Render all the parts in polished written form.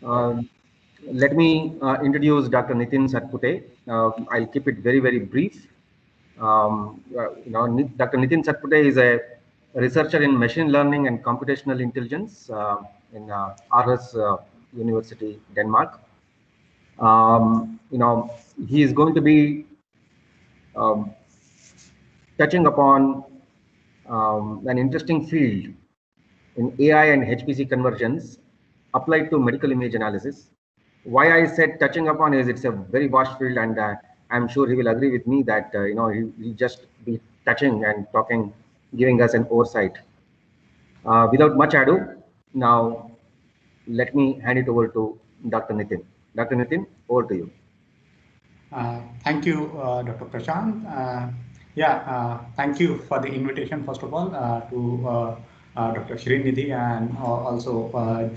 Uh, Let me introduce Dr. Nitin Satpute. I'll keep it very, very brief. Dr. Nitin Satpute is a researcher in machine learning and computational intelligence in Aarhus University, Denmark. He is going to be um, touching upon an interesting field in AI and HPC convergence applied to medical image analysis. Why I said touching upon is it's a very vast field, and I'm sure he will agree with me that he'll just be touching and talking, giving us an oversight. Without much ado, now let me hand it over to Dr. Nitin. Dr. Nitin, over to you. Thank you, Dr. Prashant. Thank you for the invitation, first of all, to Dr. Srinidhi and also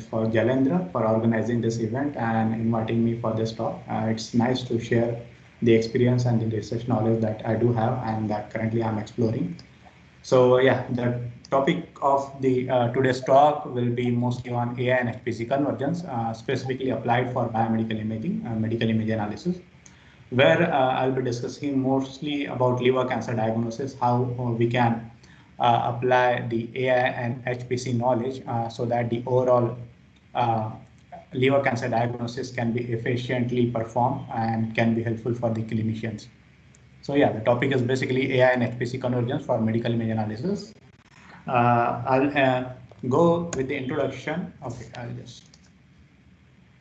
for Jalendra for organizing this event and inviting me for this talk. It's nice to share the experience and the research knowledge that I do have and that currently I'm exploring. So yeah, the topic of the today's talk will be mostly on AI and HPC convergence, specifically applied for biomedical imaging, medical image analysis, where I'll be discussing mostly about liver cancer diagnosis, how we can apply the AI and HPC knowledge so that the overall uh, liver cancer diagnosis can be efficiently performed and can be helpful for the clinicians. So yeah, the topic is basically AI and HPC convergence for medical image analysis. I'll go with the introduction. Okay, I'll just.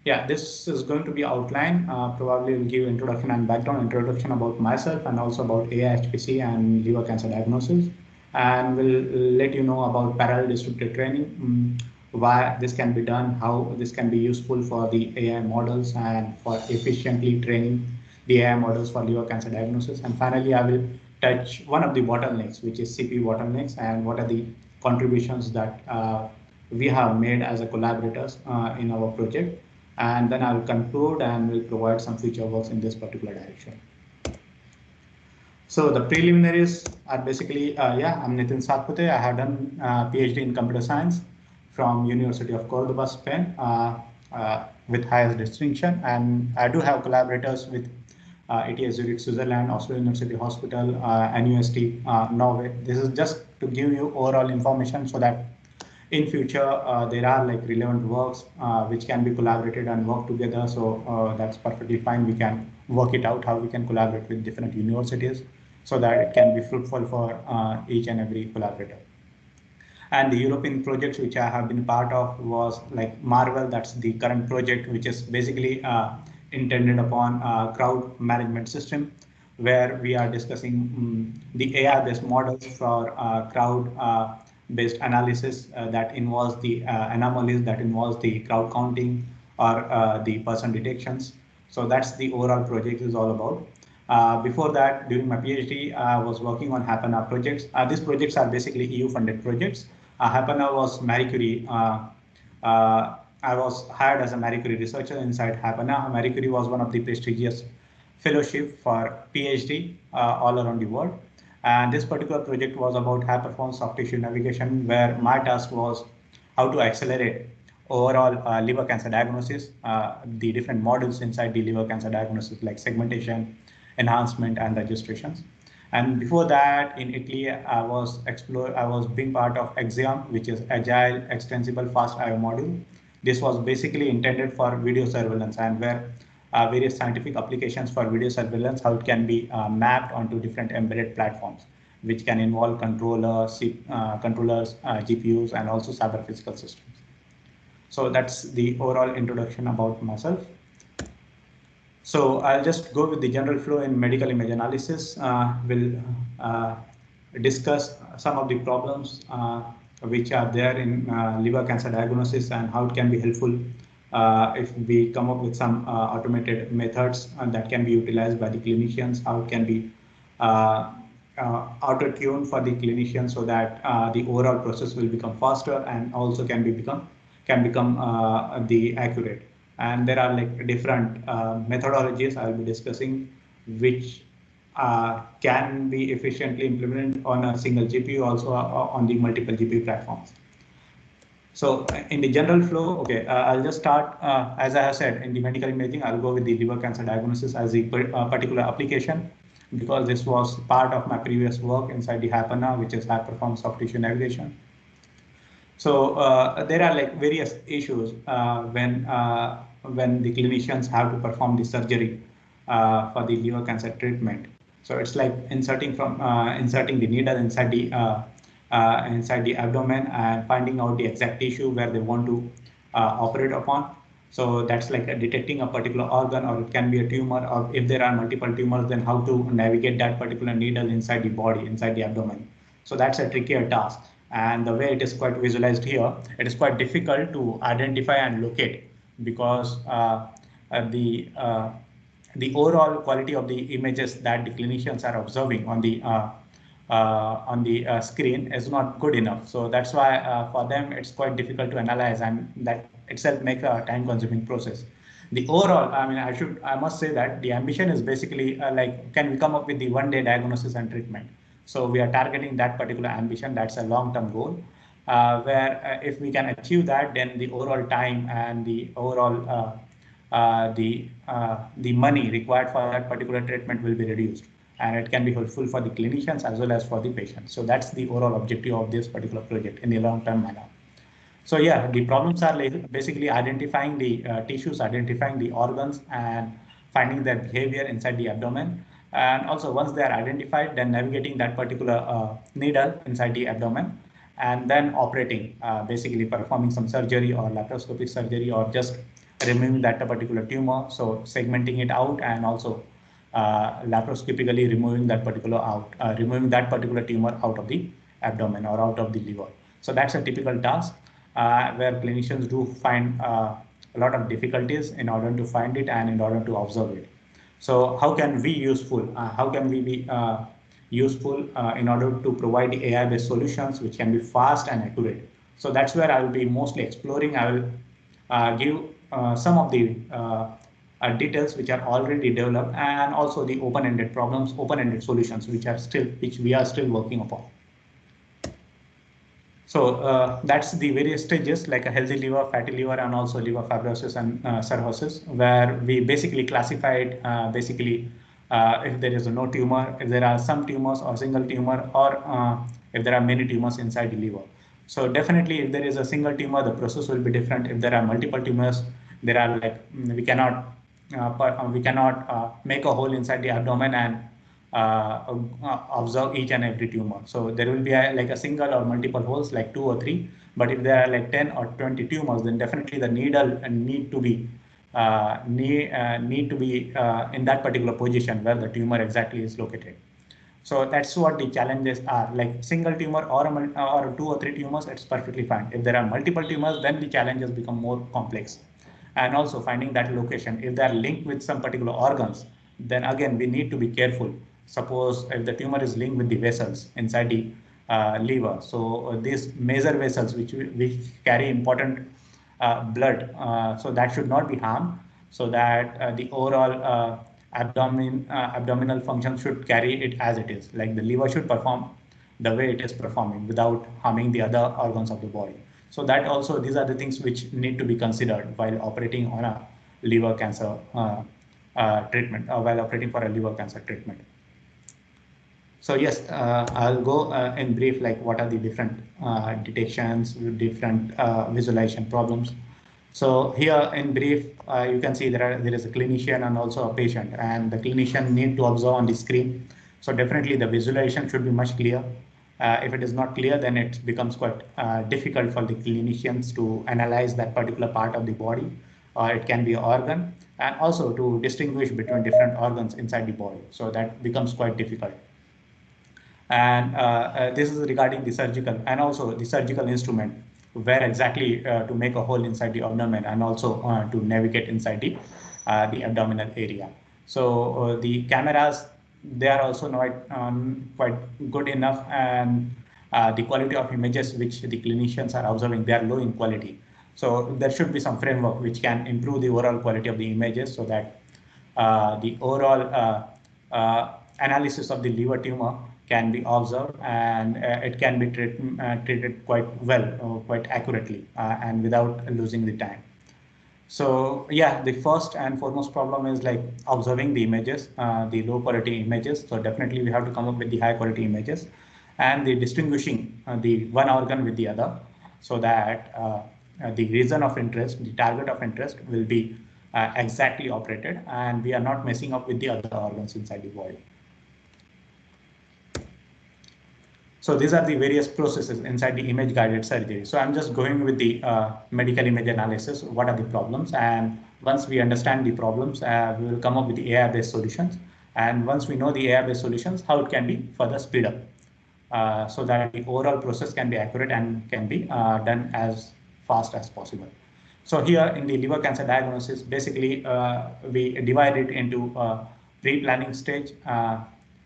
Yeah, this is going to be outline. Probably will give introduction and background introduction about myself and also about AI, HPC and liver cancer diagnosis. And we'll let you know about parallel distributed training, why this can be done, how this can be useful for the AI models and for efficiently training the AI models for liver cancer diagnosis. And finally, I will touch one of the bottlenecks, which is CPU bottlenecks, and what are the contributions that we have made as a collaborators in our project, and then I'll conclude and will provide some future works in this particular direction. So the preliminaries are basically, I'm Nitin Satpute. I have done PhD in computer science from University of Cordoba, Spain, with highest distinction. And I do have collaborators with ETH Zurich, Switzerland, Oslo University Hospital, NUST, Norway. This is just to give you overall information so that in future there are like relevant works which can be collaborated and work together. So that's perfectly fine. We can work it out how we can collaborate with different universities so that it can be fruitful for each and every collaborator. And the European projects which I have been part of was like Marvel. That's the current project, which is basically intended upon crowd management system, where we are discussing the AI-based models for crowd-based analysis that involves the anomalies, that involves the crowd counting or the person detections. So that's the overall project is all about. Before that, during my PhD, I was working on HAPANA projects. These projects are basically EU-funded projects. HAPANA was Marie Curie. I was hired as a Marie Curie researcher inside HAPANA. Marie Curie was one of the prestigious fellowship for PhD all around the world. And this particular project was about high performance soft tissue navigation, where my task was how to accelerate overall liver cancer diagnosis, the different models inside the liver cancer diagnosis like segmentation, enhancement, and registrations. And before that, in Italy, I was being part of Axiom, which is Agile Extensible Fast IO module. This was basically intended for video surveillance, and where various scientific applications for video surveillance, how it can be mapped onto different embedded platforms, which can involve controllers, GPUs, and also cyber physical systems. So that's the overall introduction about myself. So I'll just go with the general flow in medical image analysis. We'll discuss some of the problems which are there in liver cancer diagnosis and how it can be helpful if we come up with some automated methods that can be utilized by the clinicians, how it can be auto-tuned for the clinician so that the overall process will become faster and also can become the accurate. And there are like different methodologies I'll be discussing, which can be efficiently implemented on a single GPU, also on the multiple GPU platforms. So in the general flow, okay, I'll just start, as I have said, in the medical imaging, I'll go with the liver cancer diagnosis as the particular application, because this was part of my previous work inside the HAPANA, which is high performance soft tissue navigation. So there are like various issues when the clinicians have to perform the surgery for the liver cancer treatment. So it's like inserting the needle inside the abdomen and finding out the exact tissue where they want to operate upon. So that's like detecting a particular organ, or it can be a tumor, or if there are multiple tumors, then how to navigate that particular needle inside the body, inside the abdomen. So that's a trickier task. And the way it is quite visualized here, it is quite difficult to identify and locate, because the overall quality of the images that the clinicians are observing on the screen is not good enough. So that's why for them it's quite difficult to analyze, and that itself makes a time-consuming process. The overall, I mean, I must say that the ambition is basically like, can we come up with the one-day diagnosis and treatment? So we are targeting that particular ambition. That's a long-term goal, where if we can achieve that, then the overall time and the overall the money required for that particular treatment will be reduced, and it can be helpful for the clinicians as well as for the patients. So that's the overall objective of this particular project in a long-term manner. So yeah, the problems are like basically identifying the tissues, identifying the organs, and finding their behavior inside the abdomen. And also once they are identified, then navigating that particular needle inside the abdomen, and then operating, basically performing some surgery or laparoscopic surgery, or just removing that particular tumor. So segmenting it out, and also laparoscopically removing that particular tumor out of the abdomen or out of the liver. So that's a typical task where clinicians do find a lot of difficulties in order to find it and in order to observe it. So how can we useful? How can we be useful in order to provide AI-based solutions which can be fast and accurate? So that's where I will be mostly exploring. I will give some of the details which are already developed, and also the open-ended problems, open-ended solutions which we are still working upon. So that's the various stages, like a healthy liver, fatty liver, and also liver fibrosis and cirrhosis, where we basically classified if there is no tumor, if there are some tumors or single tumor, or if there are many tumors inside the liver. So definitely, if there is a single tumor, the process will be different. If there are multiple tumors, there are like we cannot make a hole inside the abdomen and observe each and every tumor. So there will be like a single or multiple holes, like 2 or 3. But if there are like 10 or 20 tumors, then definitely the needle need to be in that particular position where the tumor exactly is located. So that's what the challenges are. Like single tumor or 2 or 3 tumors, it's perfectly fine. If there are multiple tumors, then the challenges become more complex. And also finding that location, if they are linked with some particular organs, then again we need to be careful. Suppose if the tumor is linked with the vessels inside the liver, so these major vessels which carry important blood, so that should not be harmed, so that the overall abdominal function should carry it as it is. Like the liver should perform the way it is performing without harming the other organs of the body. So that also, these are the things which need to be considered while operating on a liver cancer treatment, or while operating for a liver cancer treatment. So yes, I'll go in brief, like what are the different detections, different visualization problems. So here in brief, you can see there is a clinician and also a patient, and the clinician need to observe on the screen. So definitely the visualization should be much clear. If it is not clear, then it becomes quite difficult for the clinicians to analyze that particular part of the body, or it can be an organ, and also to distinguish between different organs inside the body. So that becomes quite difficult. And this is regarding the surgical, and also the surgical instrument, where exactly to make a hole inside the abdomen, and also to navigate inside the abdominal area. So the cameras, they are also not quite good enough, and the quality of images which the clinicians are observing, they are low in quality. So there should be some framework which can improve the overall quality of the images, so that the overall analysis of the liver tumor can be observed, and it can be treated quite well, quite accurately, and without losing the time. So yeah, the first and foremost problem is like observing the images, the low quality images. So definitely we have to come up with the high quality images, and the distinguishing the one organ with the other, so that the region of interest, the target of interest will be exactly operated, and we are not messing up with the other organs inside the body. So these are the various processes inside the image guided surgery. So I'm just going with the medical image analysis. What are the problems? And once we understand the problems, we will come up with the AI based solutions. And once we know the AI based solutions, how it can be further speed up, so that the overall process can be accurate and can be done as fast as possible. So here in the liver cancer diagnosis, basically we divide it into pre-planning stage,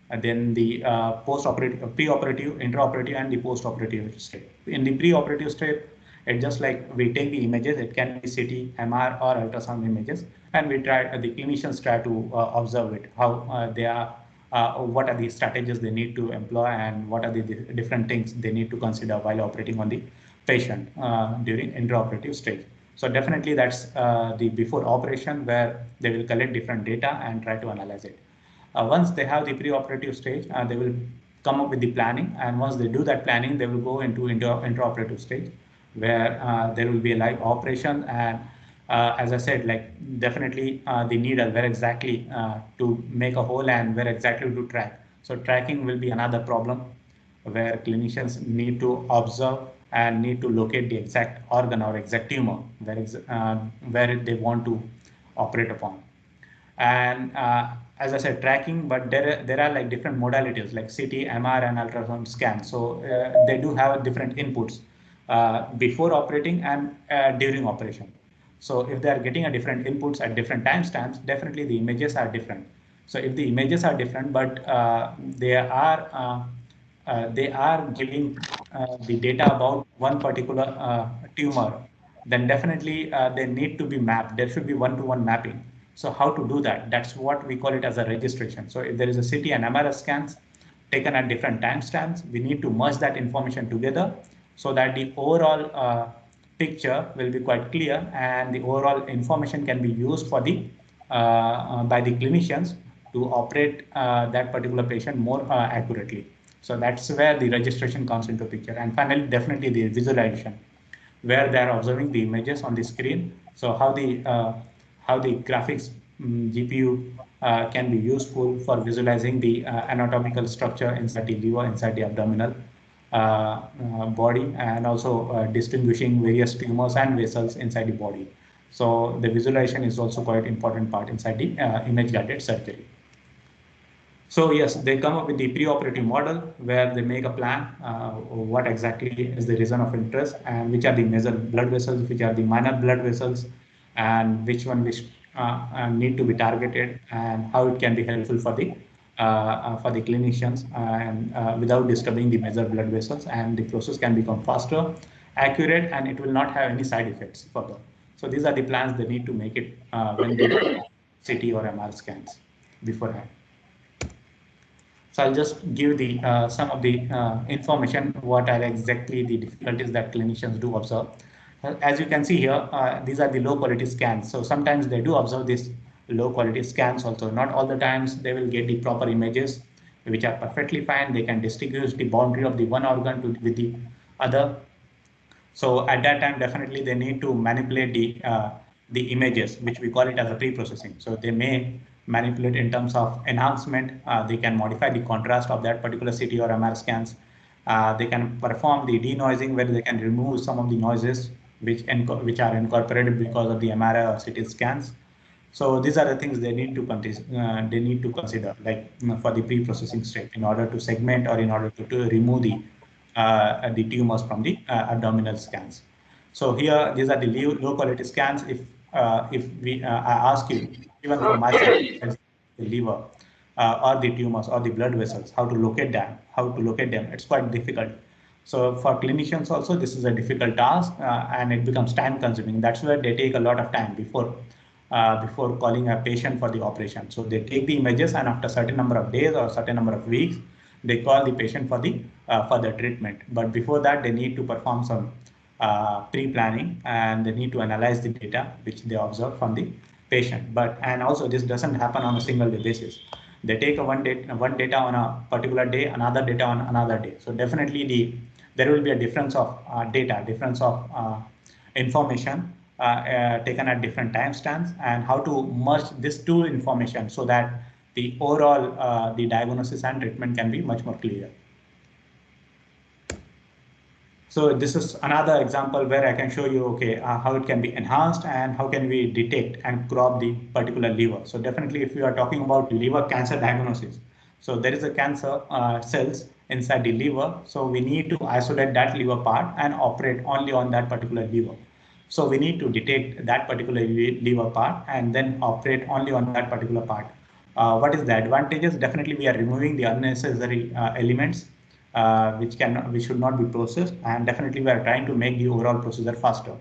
and then the post-operative, pre-operative, intraoperative, and the post-operative state. In the pre-operative state, it's just like we take the images. It can be CT, MR, or ultrasound images, and we try. The clinicians try to observe it, how they are, what are the strategies they need to employ, and what are the different things they need to consider while operating on the patient during intraoperative stage. So definitely that's the before operation, where they will collect different data and try to analyze it. Once they have the pre-operative stage, they will come up with the planning, and once they do that planning, they will go into intraoperative stage, where there will be a live operation. And as I said, like definitely the needle, where exactly to make a hole and where exactly to track. So tracking will be another problem, where clinicians need to observe and need to locate the exact organ or exact tumor where they want to operate upon. And as I said, tracking, but there are like different modalities like CT, MR, and ultrasound scan. So they do have different inputs before operating and during operation. So if they are getting a different inputs at different timestamps, definitely the images are different. So if the images are different, but they are giving the data about one particular tumor, then definitely they need to be mapped. There should be one-to-one mapping. So how to do that? That's what we call it as a registration. So if there is a CT and MRI scans taken at different timestamps, we need to merge that information together, so that the overall picture will be quite clear, and the overall information can be used for the by the clinicians to operate that particular patient more accurately. So that's where the registration comes into picture. And finally, definitely the visualization, where they are observing the images on the screen. So how the graphics GPU can be useful for visualizing the anatomical structure inside the liver, inside the abdominal body, and also distinguishing various tumors and vessels inside the body. So the visualization is also quite important part inside the image-guided surgery. So yes, they come up with the pre-operative model, where they make a plan, what exactly is the reason of interest, and which are the major blood vessels, which are the minor blood vessels, and which need to be targeted, and how it can be helpful for the clinicians, and without disturbing the major blood vessels, and the process can become faster, accurate, and it will not have any side effects further. So these are the plans they need to make it when they do CT or MR scans beforehand. So I'll just give the some of the information, what are exactly the difficulties that clinicians do observe. As you can see here, these are the low quality scans. So sometimes they do observe these low quality scans also. Not all the times they will get the proper images, which are perfectly fine. They can distinguish the boundary of the one organ with the other. So at that time, definitely they need to manipulate the images, which we call it as a pre-processing. So they may manipulate in terms of enhancement. They can modify the contrast of that particular CT or MR scans. They can perform the denoising, where they can remove some of the noises which are incorporated because of the MRI or CT scans. So these are the things they need to consider, like for the pre-processing step, in order to segment or in order to remove the tumors from the abdominal scans. So here, these are the low quality scans. If I ask you, even from my side, the liver or the tumors or the blood vessels, how to locate them, it's quite difficult. So for clinicians also, this is a difficult task, and it becomes time consuming. That's where they take a lot of time before calling a patient for the operation. So they take the images, and after a certain number of days or a certain number of weeks, they call the patient for the further treatment. But before that, they need to perform some pre-planning, and they need to analyze the data which they observe from the patient. And also this doesn't happen on a single day basis. They take one data on a particular day, another data on another day. So definitely there will be a difference of data, difference of information taken at different timestamps, and how to merge this two information so that the overall the diagnosis and treatment can be much more clear. So this is another example where I can show you, okay, how it can be enhanced and how can we detect and crop the particular liver. So definitely if we are talking about liver cancer diagnosis, so there is a cancer cells inside the liver. So we need to isolate that liver part and operate only on that particular liver. So we need to detect that particular liver part and then operate only on that particular part. What is the advantages? Definitely we are removing the unnecessary elements which should not be processed, and definitely we are trying to make the overall procedure faster.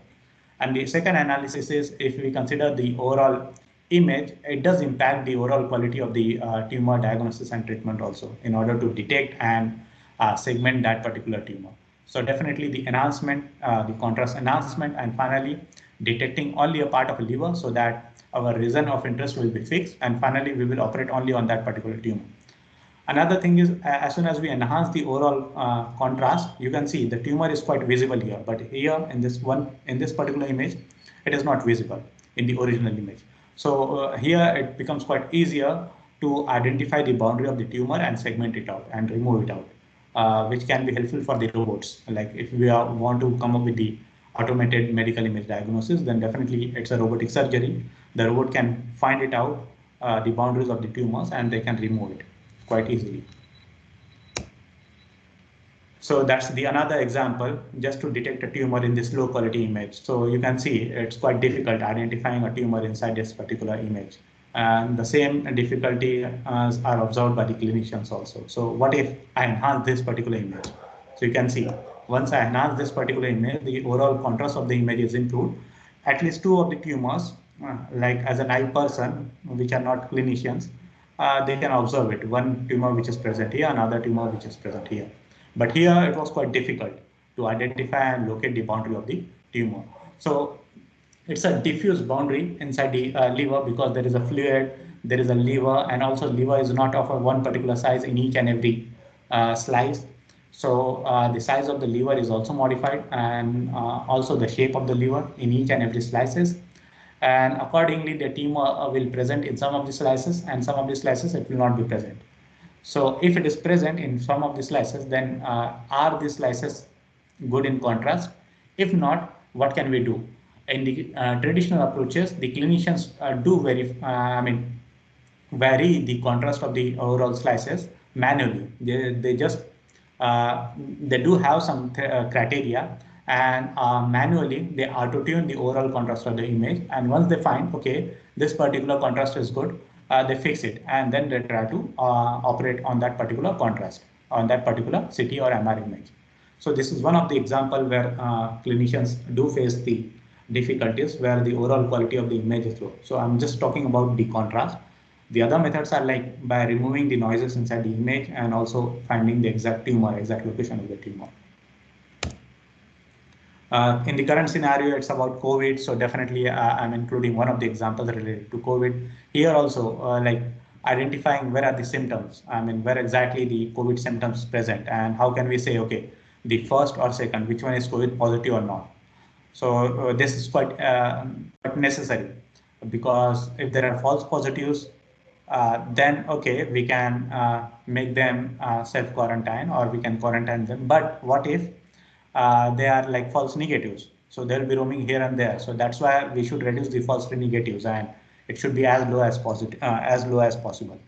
And the second analysis is, if we consider the overall image, it does impact the overall quality of the tumor diagnosis and treatment also, in order to detect and segment that particular tumor. So definitely the enhancement, the contrast enhancement, and finally detecting only a part of a liver so that our region of interest will be fixed, and finally we will operate only on that particular tumor. Another thing is, as soon as we enhance the overall contrast, you can see the tumor is quite visible here, but here in this particular image, it is not visible in the original image. So here it becomes quite easier to identify the boundary of the tumor and segment it out and remove it out, which can be helpful for the robots. Like if we want to come up with the automated medical image diagnosis, then definitely it's a robotic surgery. The robot can find it out, the boundaries of the tumors, and they can remove it quite easily. So that's the another example, just to detect a tumor in this low quality image. So you can see it's quite difficult identifying a tumor inside this particular image. And the same difficulty are observed by the clinicians also. So what if I enhance this particular image? So you can see, once I enhance this particular image, the overall contrast of the image is improved. At least two of the tumors, like as an eye person, which are not clinicians, they can observe it. One tumor which is present here, another tumor which is present here. But here it was quite difficult to identify and locate the boundary of the tumor. So it's a diffuse boundary inside the liver, because there is a fluid, there is a liver, and also liver is not of a one particular size in each and every slice. So the size of the liver is also modified, and also the shape of the liver in each and every slices. And accordingly, the tumor will present in some of the slices, and some of the slices it will not be present. So if it is present in some of the slices, then are these slices good in contrast? If not, what can we do? In the traditional approaches, the clinicians do vary the contrast of the overall slices manually. They just they do have some criteria, and manually they auto-tune the overall contrast of the image. And once they find, okay, this particular contrast is good, they fix it, and then they try to operate on that particular contrast, on that particular CT or MR image. So this is one of the example where clinicians do face the difficulties where the overall quality of the image is low. So I'm just talking about the contrast. The other methods are like by removing the noises inside the image and also finding the exact tumor, exact location of the tumor. In the current scenario, it's about COVID. So definitely I'm including one of the examples related to COVID. Here also, like identifying where are the symptoms, where exactly the COVID symptoms present, and how can we say, okay, the first or second, which one is COVID positive or not. So this is quite necessary, because if there are false positives, then okay, we can make them self-quarantine, or we can quarantine them. But what if they are like false negatives? So they'll be roaming here and there. So that's why we should reduce the false negatives, and it should be as low as possible.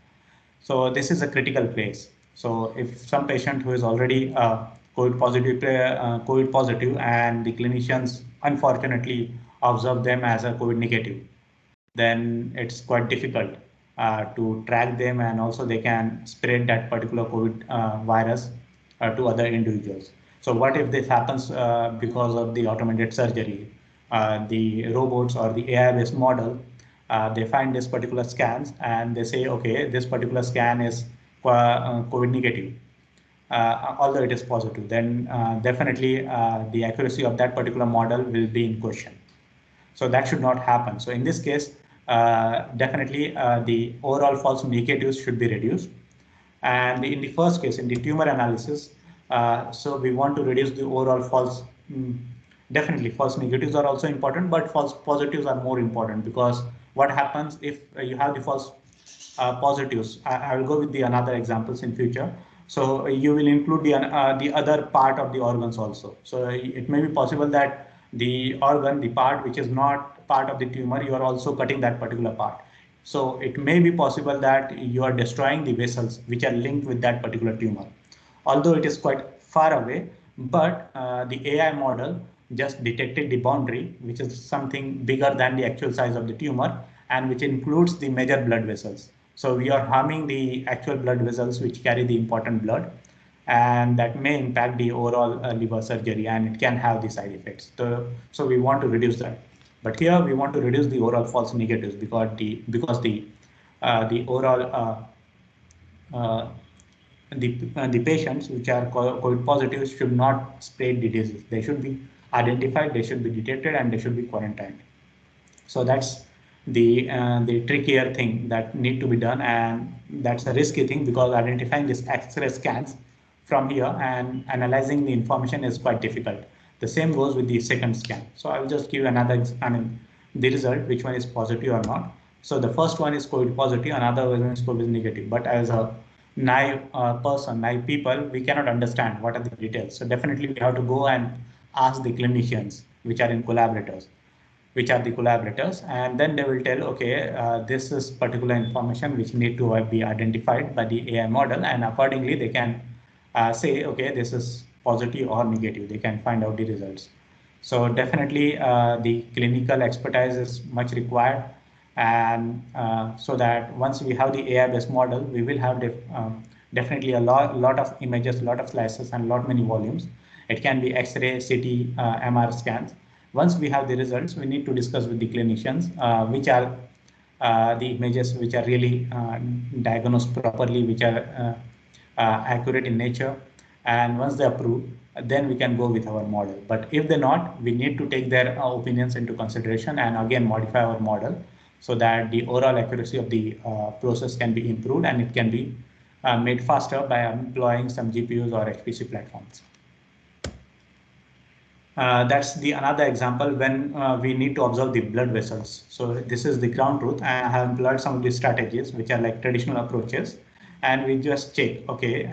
So this is a critical place. So if some patient who is already COVID positive, and the clinicians unfortunately observe them as a COVID negative, then it's quite difficult to track them, and also they can spread that particular COVID virus to other individuals. So what if this happens because of the automated surgery, the robots or the AI-based model, they find this particular scans and they say, okay, this particular scan is COVID negative. although it is positive, then definitely the accuracy of that particular model will be in question. So that should not happen. So in this case, definitely the overall false negatives should be reduced. And in the first case, in the tumor analysis, so we want to reduce the overall false. Definitely, false negatives are also important, but false positives are more important, because what happens if you have the false positives? I will go with the another examples in future. So you will include the other part of the organs also. So it may be possible that the organ, the part which is not part of the tumor, you are also cutting that particular part. So it may be possible that you are destroying the vessels which are linked with that particular tumor. Although it is quite far away, but the AI model just detected the boundary, which is something bigger than the actual size of the tumor, and which includes the major blood vessels. So we are harming the actual blood vessels which carry the important blood, and that may impact the overall liver surgery, and it can have the side effects. So we want to reduce that. But here we want to reduce the overall false negatives, because the overall the patients which are COVID positive should not spread the disease. They should be identified, they should be detected, and they should be quarantined. So that's the trickier thing that need to be done, and that's a risky thing, because identifying these X-ray scans from here and analyzing the information is quite difficult. The same goes with the second scan. So I will just give another, the result, which one is positive or not. So the first one is COVID positive, another one is COVID negative. But as a naive naive people, we cannot understand what are the details. So definitely we have to go and ask the clinicians, which are the collaborators, and then they will tell, okay, this is particular information which need to be identified by the AI model, and accordingly they can say, okay, this is positive or negative. They can find out the results. So definitely the clinical expertise is much required, and so that once we have the AI-based model, we will have definitely a lot of images, lot of slices, and lot many volumes. It can be X-ray, CT, MR scans. Once we have the results, we need to discuss with the clinicians which are the images which are really diagnosed properly, which are accurate in nature. And once they approve, then we can go with our model. But if they're not, we need to take their opinions into consideration and again modify our model, so that the overall accuracy of the process can be improved, and it can be made faster by employing some GPUs or HPC platforms. That's the another example when we need to observe the blood vessels. So this is the ground truth, and I have employed some of these strategies, which are like traditional approaches, and we just check, okay,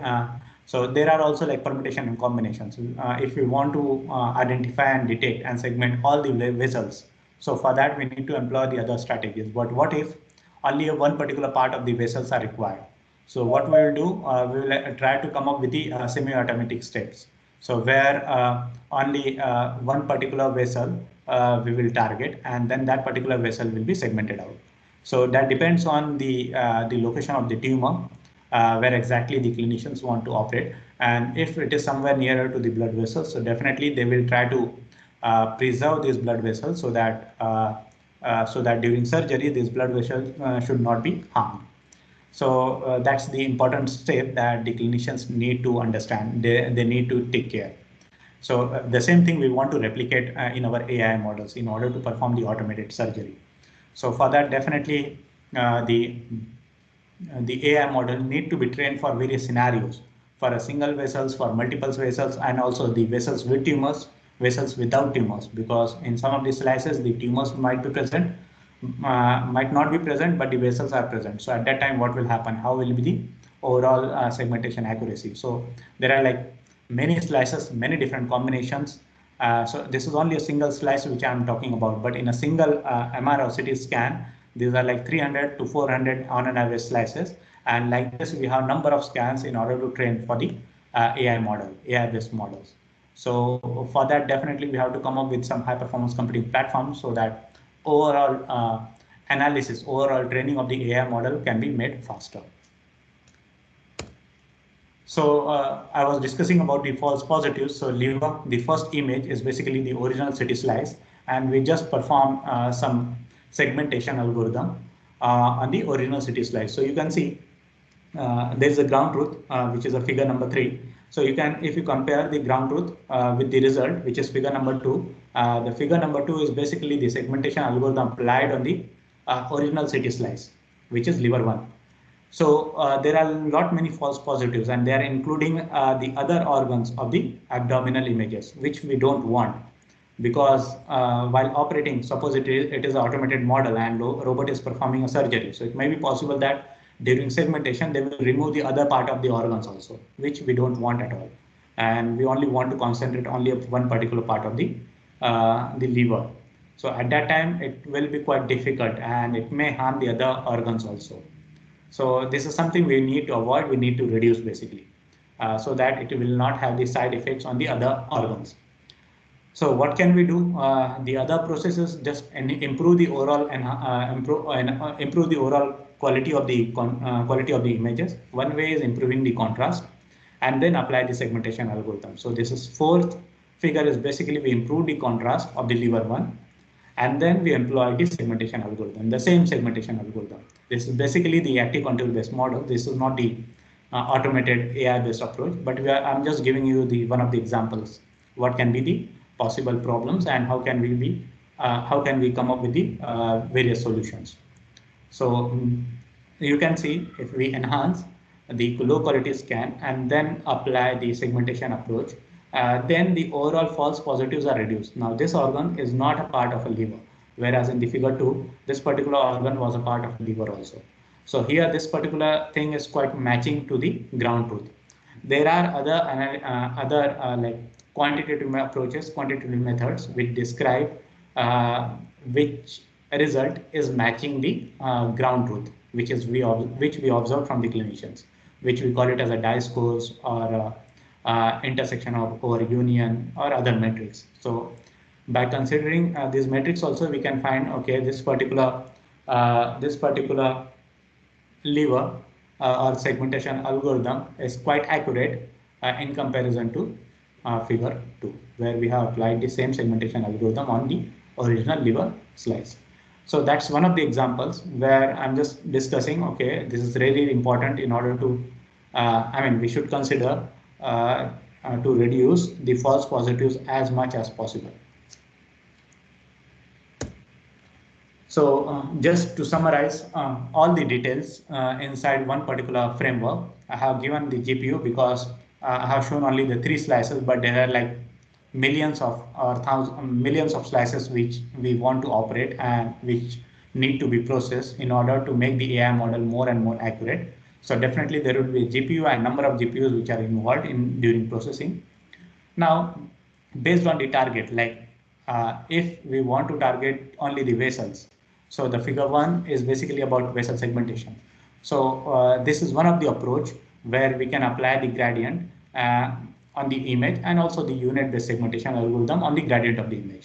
so there are also like permutation and combinations. If we want to identify and detect and segment all the vessels, so for that we need to employ the other strategies. But what if only one particular part of the vessels are required? So what we will do, we will try to come up with the semi-automatic steps. So where only one particular vessel we will target, and then that particular vessel will be segmented out. So that depends on the location of the tumor, where exactly the clinicians want to operate. And if it is somewhere nearer to the blood vessels, so definitely they will try to preserve these blood vessels, so that during surgery these blood vessels should not be harmed. So that's the important step that the clinicians need to understand. They need to take care. So the same thing we want to replicate in our AI models in order to perform the automated surgery. So for that, definitely the AI model need to be trained for various scenarios, for a single vessels, for multiple vessels, and also the vessels with tumors, vessels without tumors, because in some of the slices the tumors might be present, might not be present, but the vessels are present. So at that time, what will happen? How will be the overall segmentation accuracy? So there are like many slices, many different combinations. So this is only a single slice which I'm talking about, but in a single MR or CT scan, these are like 300 to 400 on an average slices. And like this, we have number of scans in order to train for the AI model, AI-based models. So for that, definitely we have to come up with some high performance computing platforms, so that overall analysis, overall training of the AI model can be made faster. So I was discussing about the false positives. So liver, the first image is basically the original CT slice, and we just perform some segmentation algorithm on the original CT slice. So you can see there's a ground truth, which is a figure number 3. So you can, if you compare the ground truth with the result, which is figure number 2, the figure number 2 is basically the segmentation algorithm applied on the original city slice, which is liver 1. So there are lot many false positives, and they are including the other organs of the abdominal images, which we don't want, because while operating, suppose it is an automated model and robot is performing a surgery. So it may be possible that during segmentation, they will remove the other part of the organs also, which we don't want at all. And we only want to concentrate only on one particular part of the liver. So at that time, it will be quite difficult and it may harm the other organs also. So this is something we need to avoid, we need to reduce basically, so that it will not have the side effects on the other organs. So what can we do? The other processes just improve the overall and improve the overall quality of the images. One way is improving the contrast, and then apply the segmentation algorithm. So this is fourth figure is basically we improve the contrast of the liver 1, and then we employ the segmentation algorithm, the same segmentation algorithm. This is basically the active control based model. This is not the automated AI based approach, but I'm just giving you the one of the examples. What can be the possible problems and how can we come up with the various solutions. So you can see if we enhance the low quality scan and then apply the segmentation approach, then the overall false positives are reduced. Now this organ is not a part of a liver, whereas in the figure 2, this particular organ was a part of a liver also. So here this particular thing is quite matching to the ground truth. There are other like quantitative approaches, quantitative methods which describe which result is matching the ground truth, which we observe from the clinicians, which we call it as a die-scores or intersection of over union or other metrics. So by considering these metrics also, we can find, okay, this particular lever or segmentation algorithm is quite accurate in comparison to figure 2, where we have applied the same segmentation algorithm on the original liver slice. So that's one of the examples where I'm just discussing, okay, this is really important in order to, we should consider to reduce the false positives as much as possible. So just to summarize all the details inside one particular framework, I have given the GPU because I have shown only the 3 slices, but there are like millions of millions of slices which we want to operate and which need to be processed in order to make the AI model more and more accurate. So definitely there will be a GPU and number of GPUs which are involved during processing. Now, based on the target, like if we want to target only the vessels, so the figure 1 is basically about vessel segmentation. So this is one of the approach where we can apply the gradient on the image and also the unit-based segmentation algorithm on the gradient of the image.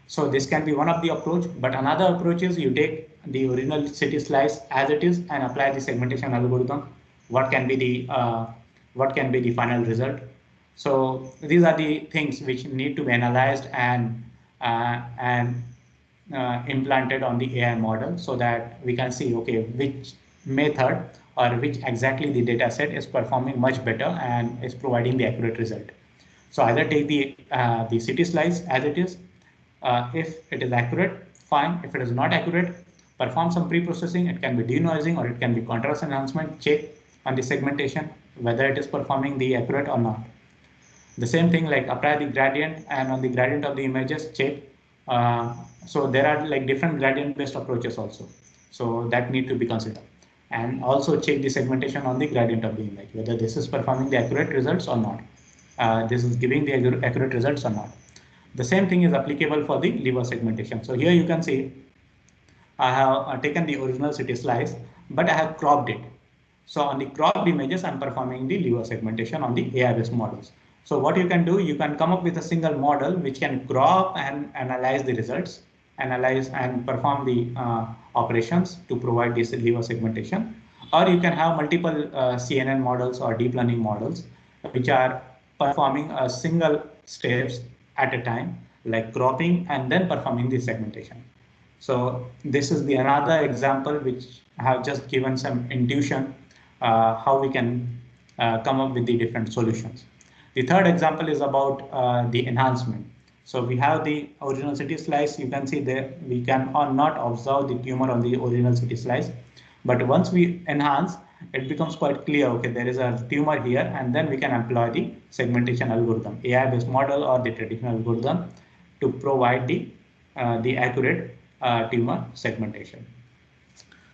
So this can be one of the approach, but another approach is you take the original city slice as it is and apply the segmentation algorithm. What can be the final result? So these are the things which need to be analyzed and implanted on the AI model so that we can see, okay, which method or which exactly the data set is performing much better and is providing the accurate result. So either take the city slice as it is. If it is accurate, fine. If it is not accurate, perform some pre-processing. It can be denoising or it can be contrast enhancement. Check on the segmentation whether it is performing the accurate or not. The same thing, like apply the gradient, and on the gradient of the images, check. So there are like different gradient based approaches also. So that need to be considered. And also check the segmentation on the gradient of the image, whether this is performing the accurate results or not. This is giving the accurate results or not. The same thing is applicable for the liver segmentation. So here you can see I have taken the original city slice, but I have cropped it. So on the cropped images, I'm performing the liver segmentation on the AI-based models. So what you can do, you can come up with a single model which can crop and analyze the results, analyze and perform the operations to provide this liver segmentation. Or you can have multiple CNN models or deep learning models which are performing a single steps at a time, like cropping and then performing the segmentation. So this is the another example which I have just given some intuition how we can come up with the different solutions. The third example is about the enhancement. So we have the original city slice. You can see there we can not observe the tumor on the original city slice. But once we enhance, it becomes quite clear, okay, there is a tumor here, and then we can employ the segmentation algorithm, AI-based model or the traditional algorithm to provide the accurate tumor segmentation.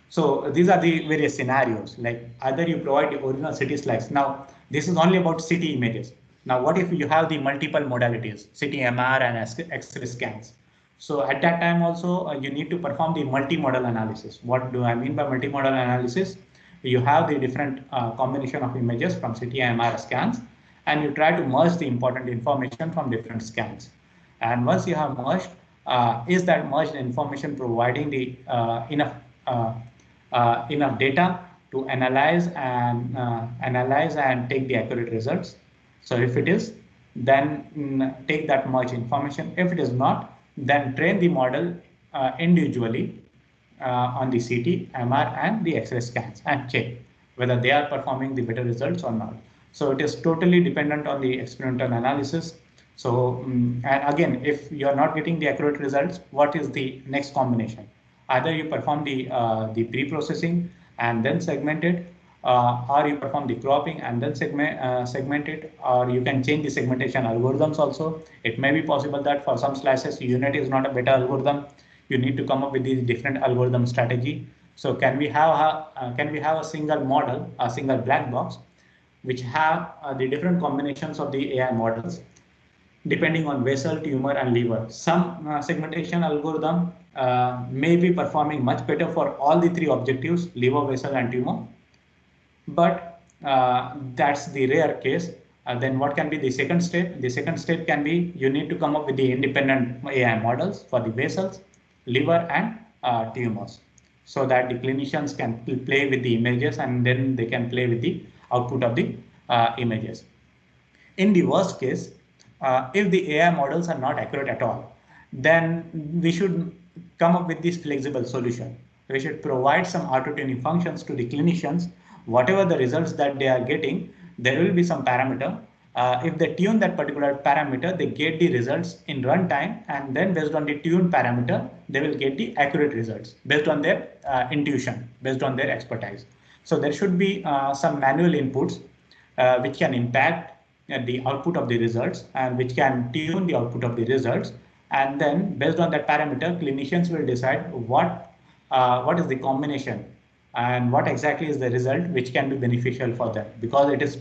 So these are the various scenarios, like either you provide the original city slice. Now, this is only about city images. Now, what if you have the multiple modalities, city MR and X-ray scans? So at that time also, you need to perform the multimodal analysis. What do I mean by multimodal analysis? You have the different combination of images from city MR scans, and you try to merge the important information from different scans. And once you have merged, is that merged information providing the enough data to analyze and take the accurate results? So if it is, then take that much information. If it is not, then train the model individually on the CT, MR, and the X-ray scans and check whether they are performing the better results or not. So it is totally dependent on the experimental analysis. So, and again, if you are not getting the accurate results, what is the next combination? Either you perform the pre-processing and then segment it, or you perform the cropping and then segment it, or you can change the segmentation algorithms also. It may be possible that for some slices, UNet is not a better algorithm. You need to come up with these different algorithm strategy. So can we have a single model, a single black box, which have the different combinations of the AI models, depending on vessel, tumor, and liver. Some segmentation algorithm may be performing much better for all the three objectives, liver, vessel, and tumor. But that's the rare case. Then what can be the second step? The second step can be you need to come up with the independent AI models for the vessels, liver, and tumors, so that the clinicians can play with the images and then they can play with the output of the images. In the worst case, if the AI models are not accurate at all, then we should come up with this flexible solution. We should provide some auto-tuning functions to the clinicians. Whatever the results that they are getting, there will be some parameter. If they tune that particular parameter, they get the results in runtime, and then based on the tuned parameter, they will get the accurate results based on their intuition, based on their expertise. So there should be some manual inputs which can impact the output of the results and which can tune the output of the results. And then based on that parameter, clinicians will decide what is the combination and what exactly is the result which can be beneficial for them, because it is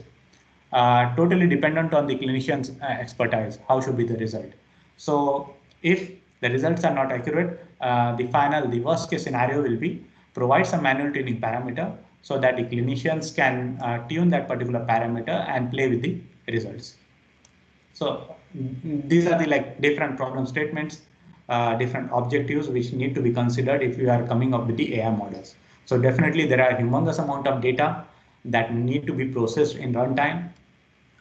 totally dependent on the clinician's expertise, how should be the result. So if the results are not accurate, the worst case scenario will be provide some manual tuning parameter so that the clinicians can tune that particular parameter and play with the results. So these are the different problem statements, different objectives which need to be considered if you are coming up with the AI models. So definitely there are humongous amount of data that need to be processed in runtime,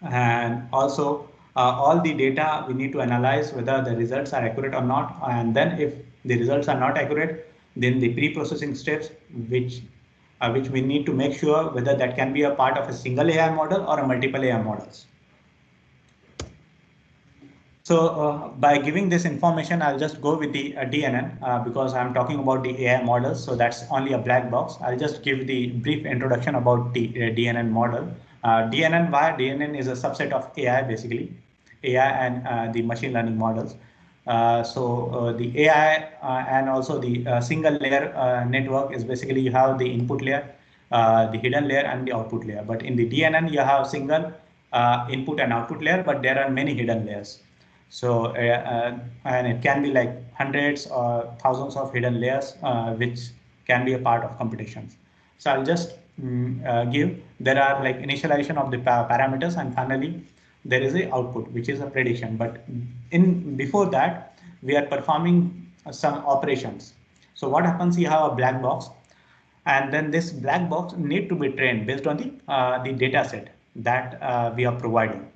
and also all the data we need to analyze whether the results are accurate or not. And then if the results are not accurate, then the pre-processing steps which we need to make sure whether that can be a part of a single AI model or a multiple AI models. So by giving this information, I'll just go with the DNN because I'm talking about the AI models. So that's only a black box. I'll just give the brief introduction about the DNN model. DNN is a subset of AI, basically, AI and the machine learning models. The AI and also the single layer network is basically you have the input layer, the hidden layer, and the output layer. But in the DNN, you have single input and output layer, but there are many hidden layers. So and it can be like hundreds or thousands of hidden layers which can be a part of computations. So I'll just give, there are like initialization of the parameters, and finally there is a output which is a prediction. But before that we are performing some operations. So what happens, you have a black box, and then this black box need to be trained based on the data set that we are providing.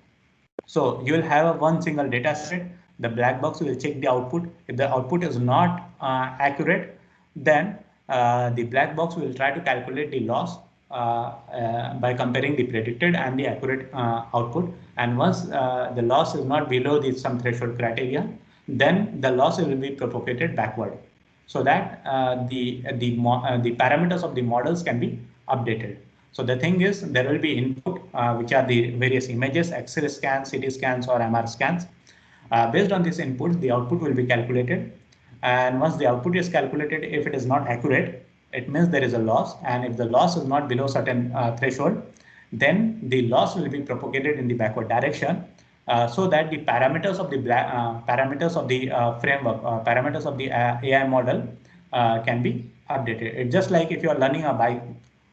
So you will have one single data set. The black box will check the output. If the output is not accurate, then the black box will try to calculate the loss by comparing the predicted and the accurate output. And once the loss is not below some threshold criteria, then the loss will be propagated backward, so that the parameters of the models can be updated. So the thing is, there will be input, which are the various images, X-ray scans, CT scans, or MR scans. Based on this input, the output will be calculated. And once the output is calculated, if it is not accurate, it means there is a loss. And if the loss is not below certain threshold, then the loss will be propagated in the backward direction, so that the parameters of the framework, parameters of the AI model can be updated. It's just like if you are learning a bike,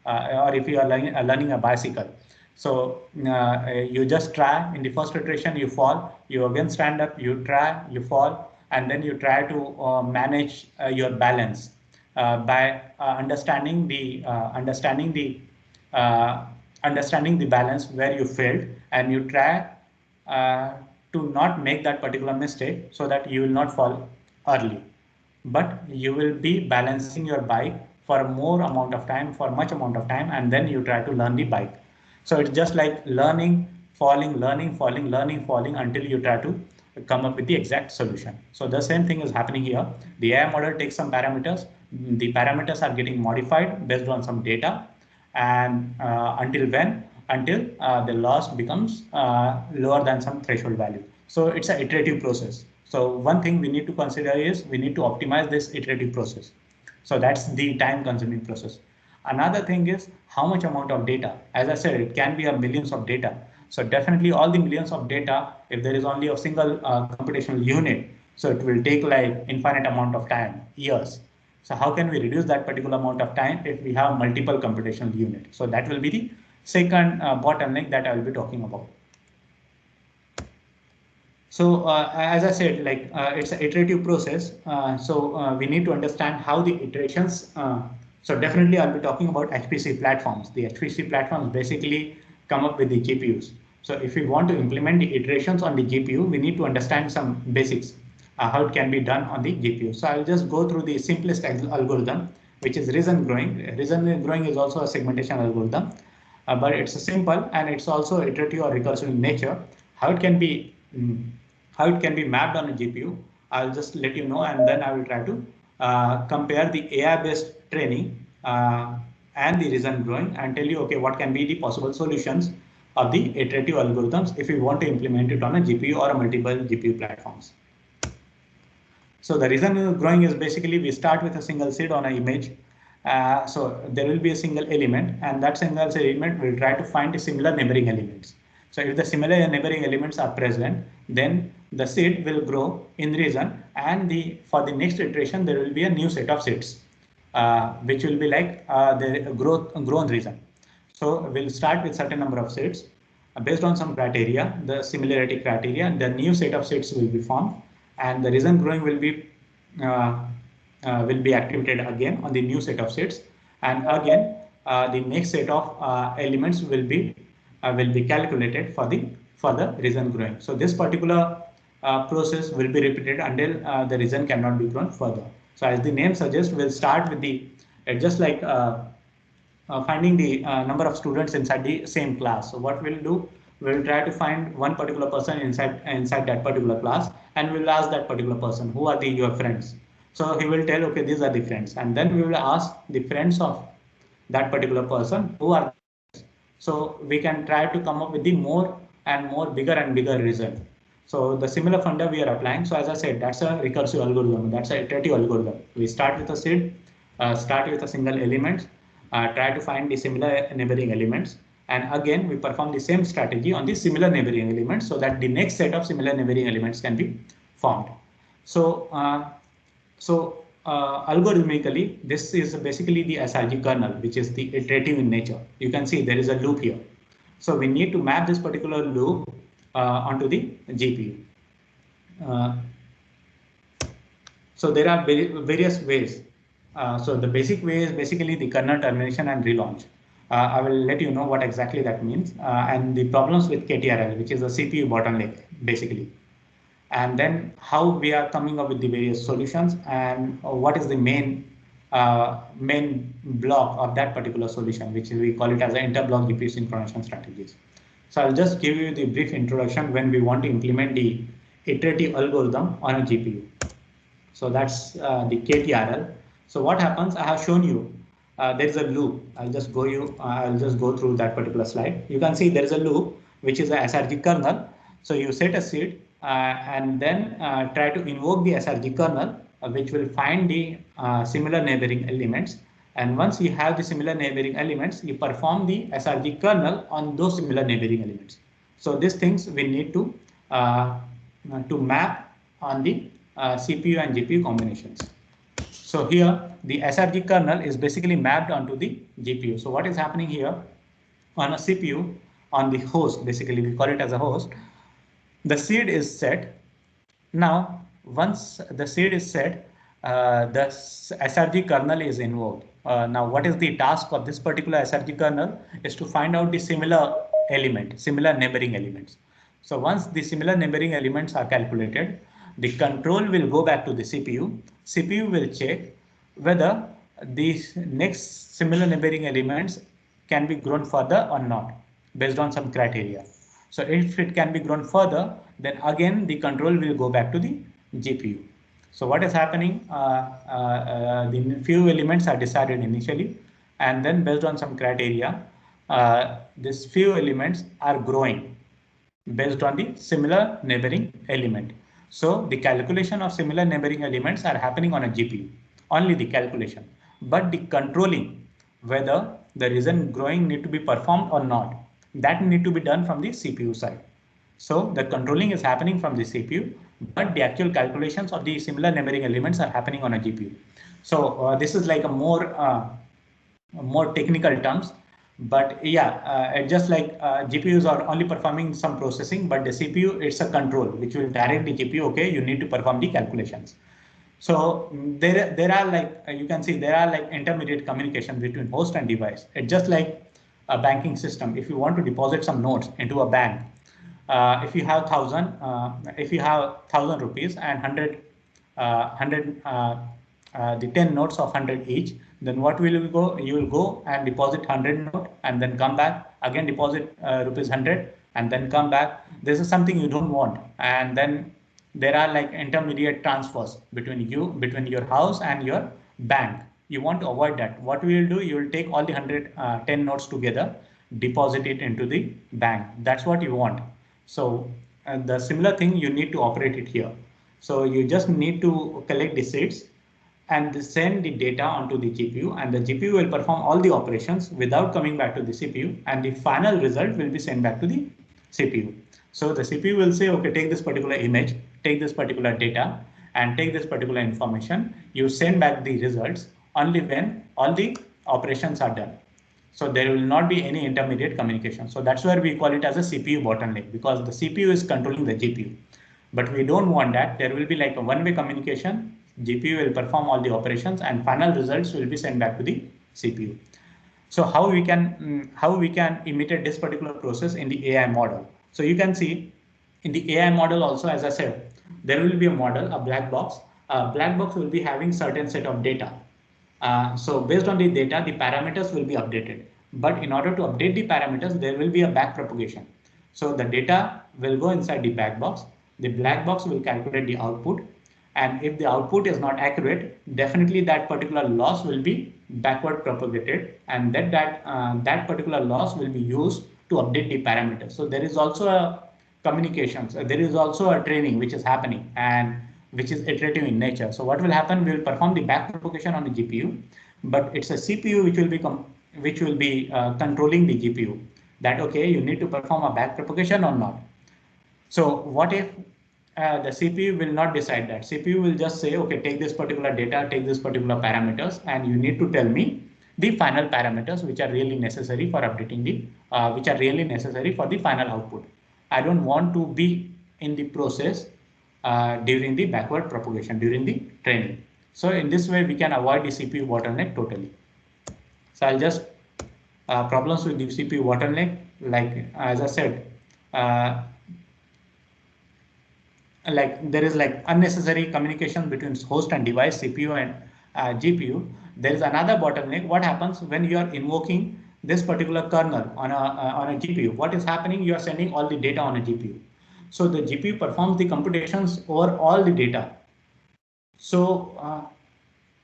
or if you are learning a bicycle. So you just try. In the first iteration, you fall, you again stand up, you try, you fall, and then you try to manage your balance by understanding the balance where you failed, and you try to not make that particular mistake, so that you will not fall early, but you will be balancing your bike for more amount of time, for much amount of time, and then you try to learn the bike. So it's just like learning, falling, learning, falling, learning, falling, until you try to come up with the exact solution. So the same thing is happening here. The AI model takes some parameters. The parameters are getting modified based on some data, and until the loss becomes lower than some threshold value. So it's an iterative process. So one thing we need to consider is we need to optimize this iterative process. So that's the time consuming process. Another thing is how much amount of data. As I said, it can be a millions of data. So definitely all the millions of data, if there is only a single computational unit, so it will take like infinite amount of time, years. So how can we reduce that particular amount of time if we have multiple computational units? So that will be the second bottleneck that I will be talking about. So as I said, like it's an iterative process. So we need to understand how the iterations. So definitely I'll be talking about HPC platforms. The HPC platforms basically come up with the GPUs. So if we want to implement the iterations on the GPU, we need to understand some basics, how it can be done on the GPU. So I'll just go through the simplest algorithm, which is reason growing. Reason growing is also a segmentation algorithm, but it's a simple, and it's also iterative or recursive in nature. How it can be mapped on a GPU, I'll just let you know, and then I will try to compare the AI-based training and the reason growing, and tell you, okay, what can be the possible solutions of the iterative algorithms if we want to implement it on a GPU or a multiple GPU platforms. So the reason growing is basically we start with a single seed on an image. So there will be a single element, and that single element will try to find the similar neighboring elements. So if the similar neighboring elements are present, then the seed will grow in reason, and for the next iteration there will be a new set of seeds, which will be like the grown reason. So we'll start with certain number of seeds based on some criteria, the similarity criteria. The new set of seeds will be formed, and the reason growing will be activated again on the new set of seeds, and again the next set of elements will be calculated for the reason growing. So this particular process will be repeated until the reason cannot be grown further. So as the name suggests, we'll start with just like finding the number of students inside the same class. So what we'll do, we'll try to find one particular person inside that particular class, and we'll ask that particular person, who are your friends? So he will tell, okay, these are the friends, and then we will ask the friends of that particular person, who are. So we can try to come up with the more and more bigger and bigger result. So the similar funda we are applying. So as I said, that's a recursive algorithm. That's an iterative algorithm. We start with a seed, start with a single element, try to find the similar neighboring elements, and again we perform the same strategy on the similar neighboring elements, so that the next set of similar neighboring elements can be formed. So algorithmically, this is basically the SRG kernel, which is the iterative in nature. You can see there is a loop here. So we need to map this particular loop onto the GPU. So there are various ways. So the basic way is basically the kernel termination and relaunch. I will let you know what exactly that means, and the problems with KTRL, which is a CPU bottleneck, basically. And then how we are coming up with the various solutions, and what is the main main block of that particular solution, which we call it as an inter-block GPU synchronization strategies. So I'll just give you the brief introduction when we want to implement the iterative algorithm on a GPU. So that's the KTRL. So what happens? I have shown you there is a loop. I'll just go through that particular slide. You can see there is a loop which is a SRG kernel. So you set a seed and then try to invoke the SRG kernel, which will find the similar neighboring elements. And once you have the similar neighboring elements, you perform the SRG kernel on those similar neighboring elements. So these things we need to map on the CPU and GPU combinations. So here the SRG kernel is basically mapped onto the GPU. So what is happening here on a CPU, on the host, basically we call it as a host, the seed is set. Now, once the seed is set, the SRG kernel is invoked. Now, what is the task of this particular SRG kernel is to find out the similar neighboring elements. So once the similar neighboring elements are calculated, the control will go back to the CPU. CPU will check whether these next similar neighboring elements can be grown further or not based on some criteria. So if it can be grown further, then again the control will go back to the GPU. So what is happening? The few elements are decided initially, and then based on some criteria, these few elements are growing based on the similar neighboring element. So the calculation of similar neighboring elements are happening on a GPU, only the calculation, but the controlling whether the region growing need to be performed or not, that need to be done from the CPU side. So the controlling is happening from the CPU, but the actual calculations of the similar neighboring elements are happening on a GPU. So this is like a more technical terms. But yeah, just like GPUs are only performing some processing, but the CPU, it's a control which will direct the GPU, okay, you need to perform the calculations. So there are like, you can see there are like intermediate communication between host and device. It's just like a banking system. If you want to deposit some notes into a bank, if you have 1,000 rupees and 100 the 10 notes of 100 each, then what will you go? You will go and deposit 100 note and then come back again, deposit rupees 100 and then come back. This is something you don't want. And then there are like intermediate transfers between your house and your bank. You want to avoid that. What we will do, you will take all the 10 notes together, deposit it into the bank. That's what you want. So the similar thing, you need to operate it here. So you just need to collect the seeds and send the data onto the GPU, and the GPU will perform all the operations without coming back to the CPU, and the final result will be sent back to the CPU. So the CPU will say, okay, take this particular image, take this particular data, and take this particular information. You send back the results only when all the operations are done. So there will not be any intermediate communication. So that's where we call it as a CPU bottleneck, because the CPU is controlling the GPU. But we don't want that. There will be like a one-way communication. GPU will perform all the operations and final results will be sent back to the CPU. So how we can imitate this particular process in the AI model? So you can see in the AI model also, as I said, there will be a model, a black box. A black box will be having certain set of data. So based on the data, the parameters will be updated. But in order to update the parameters, there will be a back propagation. So the data will go inside the black box. The black box will calculate the output. And if the output is not accurate, definitely that particular loss will be backward propagated, and that particular loss will be used to update the parameters. So there is also a communications. There is also a training which is happening and which is iterative in nature. So what will happen? We will perform the back propagation on the GPU, but it's a CPU which will be controlling the GPU. That okay, you need to perform a back propagation or not. So what if the CPU will not decide that? CPU will just say, okay, take this particular data, take this particular parameters, and you need to tell me the final parameters which are really necessary for updating which are really necessary for the final output. I don't want to be in the process during the backward propagation, during the training. So in this way, we can avoid the CPU bottleneck totally. So I'll just problems with the CPU bottleneck, like as I said, like there is like unnecessary communication between host and device, CPU GPU, there is another bottleneck. What happens when you are invoking this particular kernel on a GPU? What is happening? You are sending all the data on a GPU. So the GPU performs the computations over all the data. So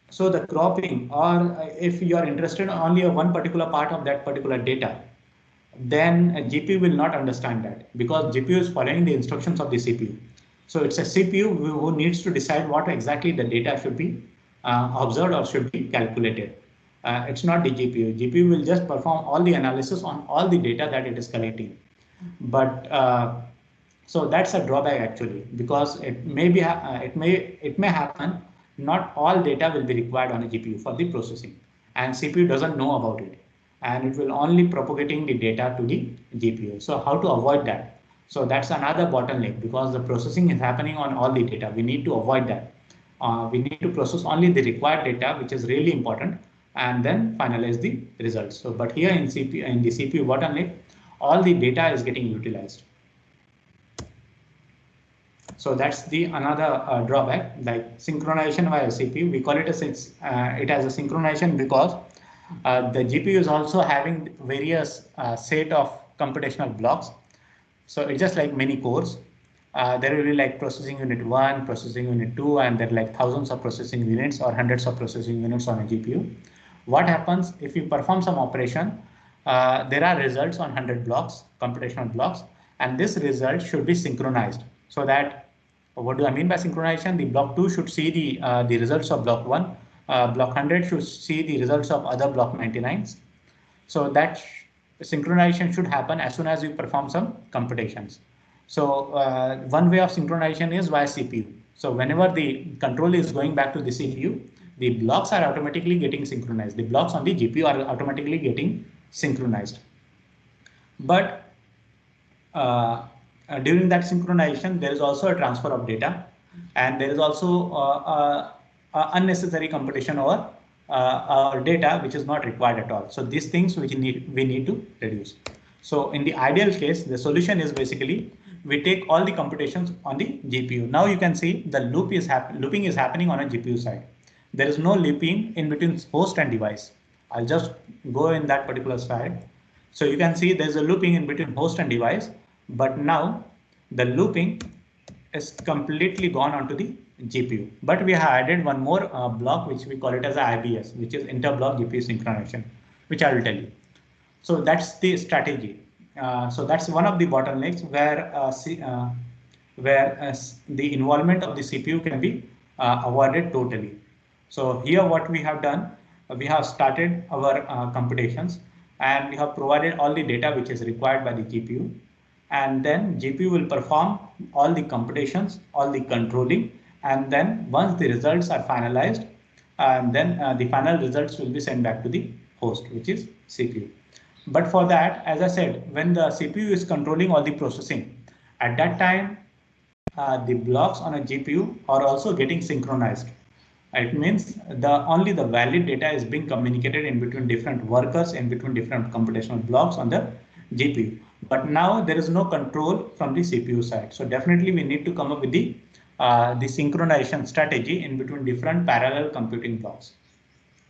so the cropping, or if you are interested only in one particular part of that particular data, then a GPU will not understand that, because GPU is following the instructions of the CPU. So it's a CPU who needs to decide what exactly the data should be observed or should be calculated. It's not the GPU. GPU will just perform all the analysis on all the data that it is collecting. But so that's a drawback actually, because it may happen not all data will be required on a GPU for the processing, and CPU doesn't know about it, and it will only propagating the data to the GPU. So how to avoid that? So that's another bottleneck, because the processing is happening on all the data. We need to avoid that. We need to process only the required data, which is really important, and then finalize the results. So, but here in the CPU bottleneck, all the data is getting utilized. So that's the another drawback, like synchronization via CPU. We call it as it as a synchronization because the GPU is also having various set of computational blocks. So it's just like many cores. There will be like processing unit 1, processing unit 2, and there are like thousands of processing units or hundreds of processing units on a GPU. What happens if you perform some operation? There are results on 100 blocks, computational blocks, and this result should be synchronized. So that, what do I mean by synchronization? The block 2 should see the results of block 1. Block 100 should see the results of other block 99s. So that synchronization should happen as soon as you perform some computations. So one way of synchronization is via CPU. So whenever the control is going back to the CPU, the blocks are automatically getting synchronized. The blocks on the GPU are automatically getting synchronized. But during that synchronization, there is also a transfer of data, and there is also unnecessary computation over our data, which is not required at all. So these things we need to reduce. So in the ideal case, the solution is basically we take all the computations on the GPU. Now you can see the looping is happening on a GPU side. There is no looping in between host and device. I'll just go in that particular slide. So you can see there's a looping in between host and device, but now the looping is completely gone onto the GPU. But we have added one more block, which we call it as IBS, which is inter-block GPU synchronization, which I will tell you. So that's the strategy. So that's one of the bottlenecks where the involvement of the CPU can be avoided totally. So here what we have done, we have started our computations, and we have provided all the data which is required by the GPU. And then GPU will perform all the computations, all the controlling, and then once the results are finalized, and then the final results will be sent back to the host, which is CPU. But for that, as I said, when the CPU is controlling all the processing, at that time, the blocks on a GPU are also getting synchronized. It means only the valid data is being communicated in between different workers, in between different computational blocks on the GPU. But now there is no control from the CPU side. So definitely we need to come up with the synchronization strategy in between different parallel computing blocks,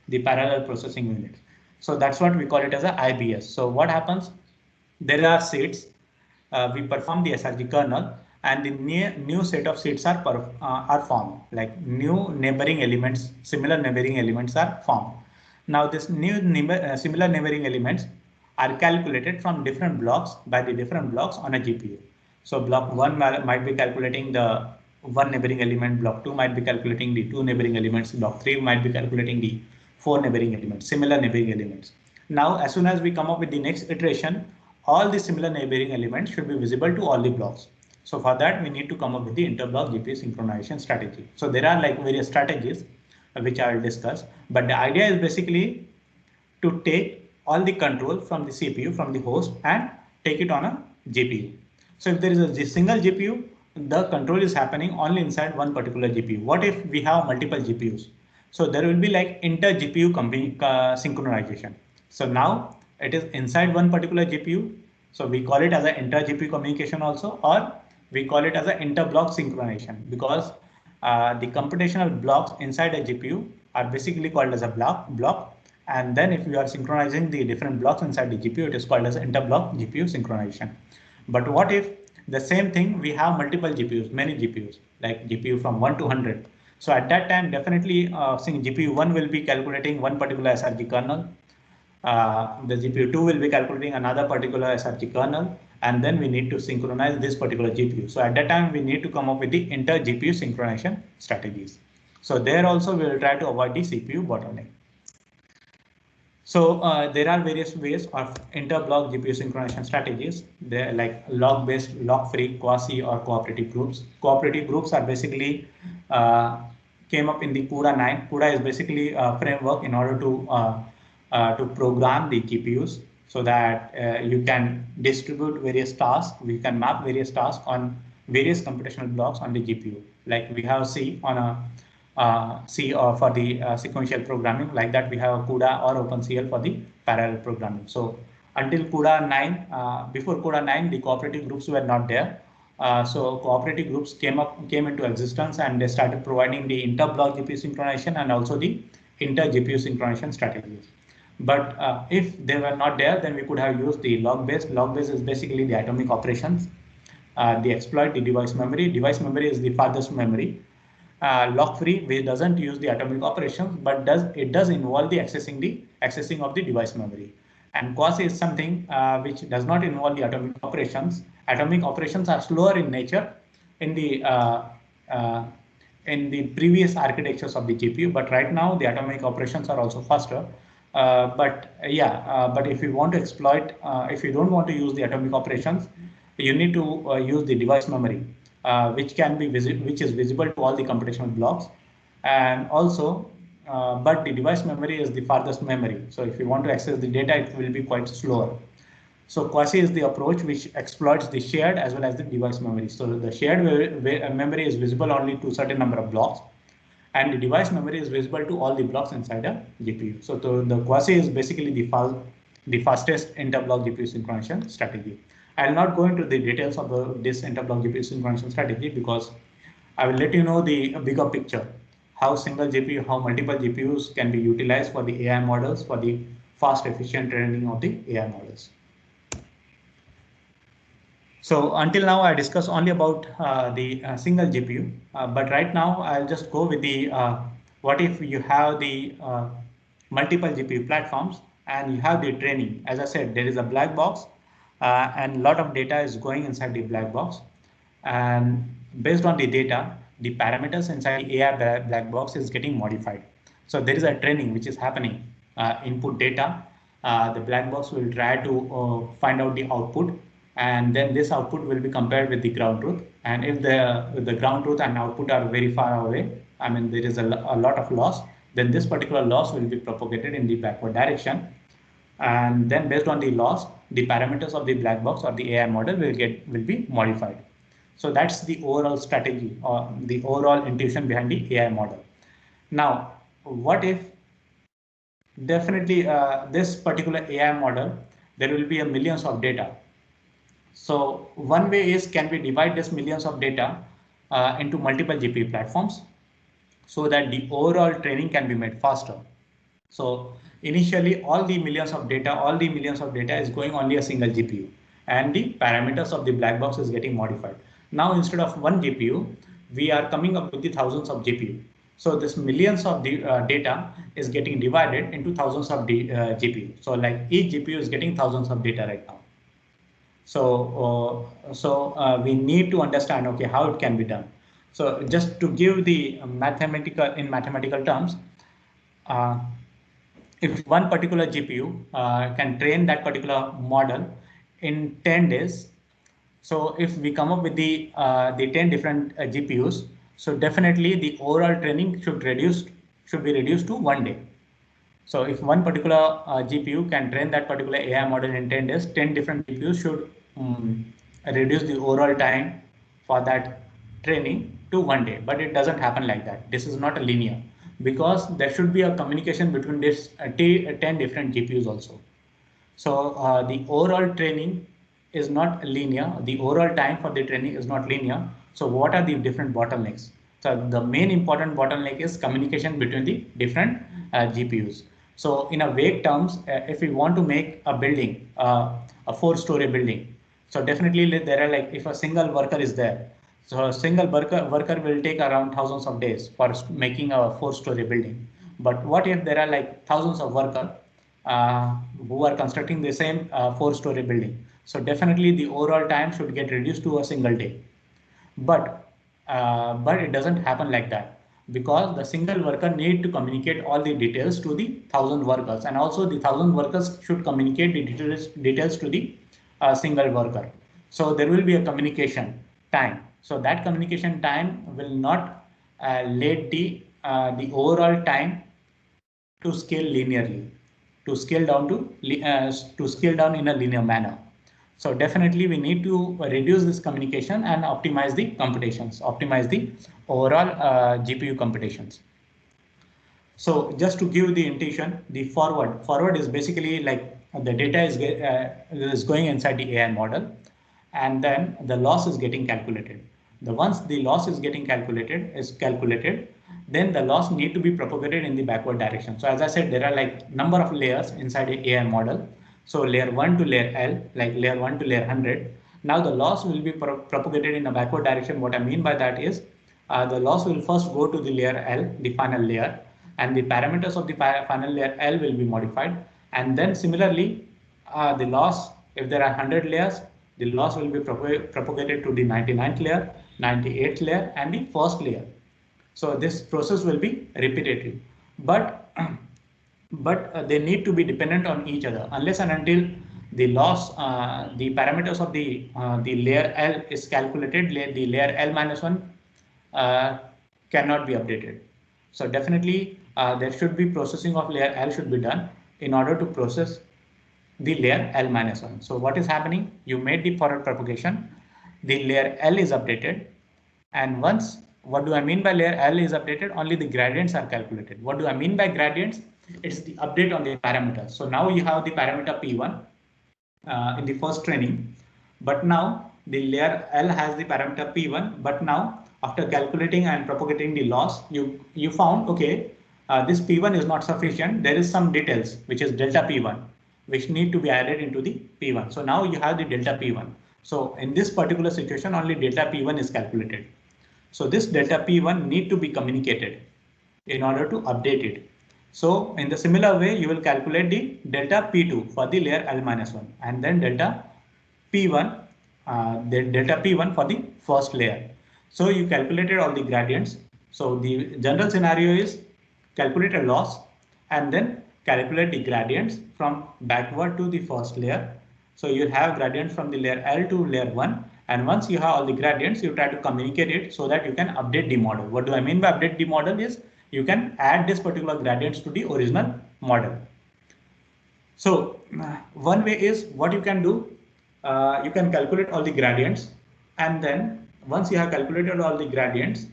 the parallel processing units. So that's what we call it as a IBS. So what happens? There are seeds. We perform the SRG kernel, and the new set of seeds are formed, like new neighboring elements, similar neighboring elements are formed. Now this new similar neighboring elements are calculated from different blocks by the different blocks on a GPU. So block 1 might be calculating the 1 neighboring element, block 2 might be calculating the 2 neighboring elements, block 3 might be calculating the 4 neighboring elements, similar neighboring elements. Now, as soon as we come up with the next iteration, all the similar neighboring elements should be visible to all the blocks. So for that, we need to come up with the inter-block GPU synchronization strategy. So there are like various strategies which I will discuss, but the idea is basically to take all the control from the CPU, from the host, and take it on a GPU. So if there is a single GPU, the control is happening only inside one particular GPU. What if we have multiple GPUs? So there will be like inter-GPU synchronization. So now it is inside one particular GPU. So we call it as an inter-GPU communication also, or we call it as an inter-block synchronization, because the computational blocks inside a GPU are basically called as a block. And then if you are synchronizing the different blocks inside the GPU, it is called as inter-block GPU synchronization. But what if the same thing, we have multiple GPUs, many GPUs, like GPU from 1 to 100. So at that time, definitely GPU 1 will be calculating one particular SRG kernel. The GPU 2 will be calculating another particular SRG kernel, and then we need to synchronize this particular GPU. So at that time, we need to come up with the inter-GPU synchronization strategies. So there also we will try to avoid the CPU bottleneck. So there are various ways of inter-block GPU synchronization strategies. They're like log-based, log-free, quasi, or cooperative groups. Cooperative groups are basically came up in the CUDA 9. CUDA is basically a framework in order to program the GPUs so that you can distribute various tasks. We can map various tasks on various computational blocks on the GPU. Like we have C on a C for the sequential programming. Like that, we have CUDA or OpenCL for the parallel programming. So until CUDA 9, before CUDA 9, the cooperative groups were not there. So cooperative groups came into existence, and they started providing the inter-block GPU synchronization and also the inter-GPU synchronization strategies. But if they were not there, then we could have used the log-based. Log-based is basically the atomic operations. The exploit the device memory. Device memory is the farthest memory. Lock-free, which doesn't use the atomic operations, but it does involve the accessing of the device memory. And quasi is something which does not involve the atomic operations. Atomic operations are slower in nature in the previous architectures of the GPU, but right now the atomic operations are also faster. But if you want to exploit, if you don't want to use the atomic operations, you need to use the device memory. Which is visible to all the computational blocks, and also, but the device memory is the farthest memory. So if you want to access the data, it will be quite slower. So quasi is the approach which exploits the shared as well as the device memory. So the shared memory is visible only to a certain number of blocks, and the device memory is visible to all the blocks inside a GPU. So the quasi is basically the fastest inter-block GPU synchronization strategy. I'll not go into the details of this inter-block GPU synchronization strategy because I will let you know the bigger picture, how single GPU, how multiple GPUs can be utilized for the AI models, for the fast, efficient training of the AI models. So until now, I discussed only about the single GPU, but right now I'll just go with the what if you have the multiple GPU platforms and you have the training. As I said, there is a black box. And a lot of data is going inside the black box, and based on the data, the parameters inside the AI black box is getting modified. So there is a training which is happening. Input data, the black box will try to find out the output, and then this output will be compared with the ground truth. And if the ground truth and output are very far away, I mean there is a lot of loss, then this particular loss will be propagated in the backward direction. And then based on the loss, the parameters of the black box or the AI model will be modified. So that's the overall strategy or the overall intuition behind the AI model. Now, what if definitely this particular AI model, there will be a millions of data. So one way is, can we divide this millions of data into multiple GPU platforms so that the overall training can be made faster. So initially, all the millions of data is going only a single GPU, and the parameters of the black box is getting modified. Now, instead of one GPU, we are coming up with the thousands of GPU. So this millions of the data is getting divided into thousands of GPU. So like each GPU is getting thousands of data right now. So we need to understand, okay, how it can be done. So just to give the mathematical terms, if one particular GPU can train that particular model in 10 days, so if we come up with the 10 different GPUs, so definitely the overall training should be reduced to 1 day. So if one particular GPU can train that particular AI model in 10 days, 10 different GPUs should reduce the overall time for that training to 1 day. But it doesn't happen like that. This is not a linear, because there should be a communication between this 10 different GPUs also. So the overall training is not linear. The overall time for the training is not linear. So what are the different bottlenecks? So the main important bottleneck is communication between the different GPUs. So in a vague terms, if we want to make a building, a 4-story building, so definitely there are like, if a single worker is there, so a single worker will take around thousands of days for making a 4-story building. But what if there are like thousands of workers who are constructing the same 4-story building? So definitely the overall time should get reduced to a single day. But it doesn't happen like that, because the single worker need to communicate all the details to the 1,000 workers, and also the 1,000 workers should communicate the details to the single worker. So there will be a communication time. So that communication time will not let the overall time to scale linearly, to scale down in a linear manner. So definitely we need to reduce this communication and optimize the computations, optimize the overall GPU computations. So just to give the intuition, the forward is basically like the data is going inside the AI model, and then the loss is getting calculated. Once the loss is getting calculated, then the loss need to be propagated in the backward direction. So as I said, there are like number of layers inside the AI model. So layer 1 to layer L, like layer 1 to layer 100. Now the loss will be propagated in a backward direction. What I mean by that is the loss will first go to the layer L, the final layer, and the parameters of the final layer L will be modified. And then similarly, the loss, if there are 100 layers, the loss will be propagated to the 99th layer, 98th layer, and the first layer. So this process will be repetitive, but they need to be dependent on each other. Unless and until the loss, the parameters of the layer L is calculated, the layer L minus 1 cannot be updated. So definitely there should be processing of layer L should be done in order to process the layer L minus 1. So what is happening? You made the forward propagation, the layer L is updated, and once, what do I mean by layer L is updated? Only the gradients are calculated. What do I mean by gradients? It's the update on the parameters. So now you have the parameter P1 in the first training, but now the layer L has the parameter P1, but now after calculating and propagating the loss, you found, okay, this P1 is not sufficient. There is some details, which is delta P1, which need to be added into the P1. So now you have the delta P1. So in this particular situation, only delta P1 is calculated. So this delta P1 need to be communicated in order to update it. So in the similar way, you will calculate the delta P2 for the layer L minus 1, and then delta P1, for the first layer. So you calculated all the gradients. So the general scenario is calculate a loss and then calculate the gradients from backward to the first layer. So you have gradients from the layer L to layer 1. And once you have all the gradients, you try to communicate it so that you can update the model. What do I mean by update the model is you can add this particular gradients to the original model. So one way is what you can do. You can calculate all the gradients, and then once you have calculated all the gradients,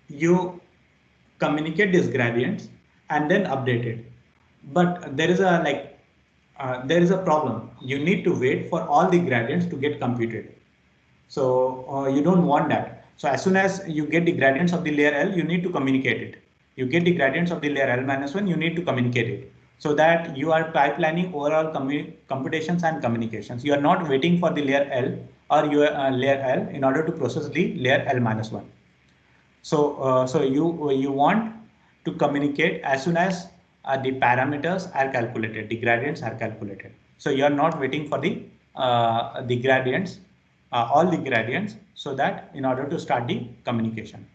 you communicate these gradients and then update it. But there is a problem. You need to wait for all the gradients to get computed. So you don't want that. So as soon as you get the gradients of the layer L, you need to communicate it. You get the gradients of the layer L minus 1, you need to communicate it, so that you are pipelining overall computations and communications. You are not waiting for the layer L or your layer L in order to process the layer L minus 1. So you want to communicate as soon as the parameters are calculated, the gradients are calculated. So you are not waiting for the gradients, all the gradients, so that in order to start the communication.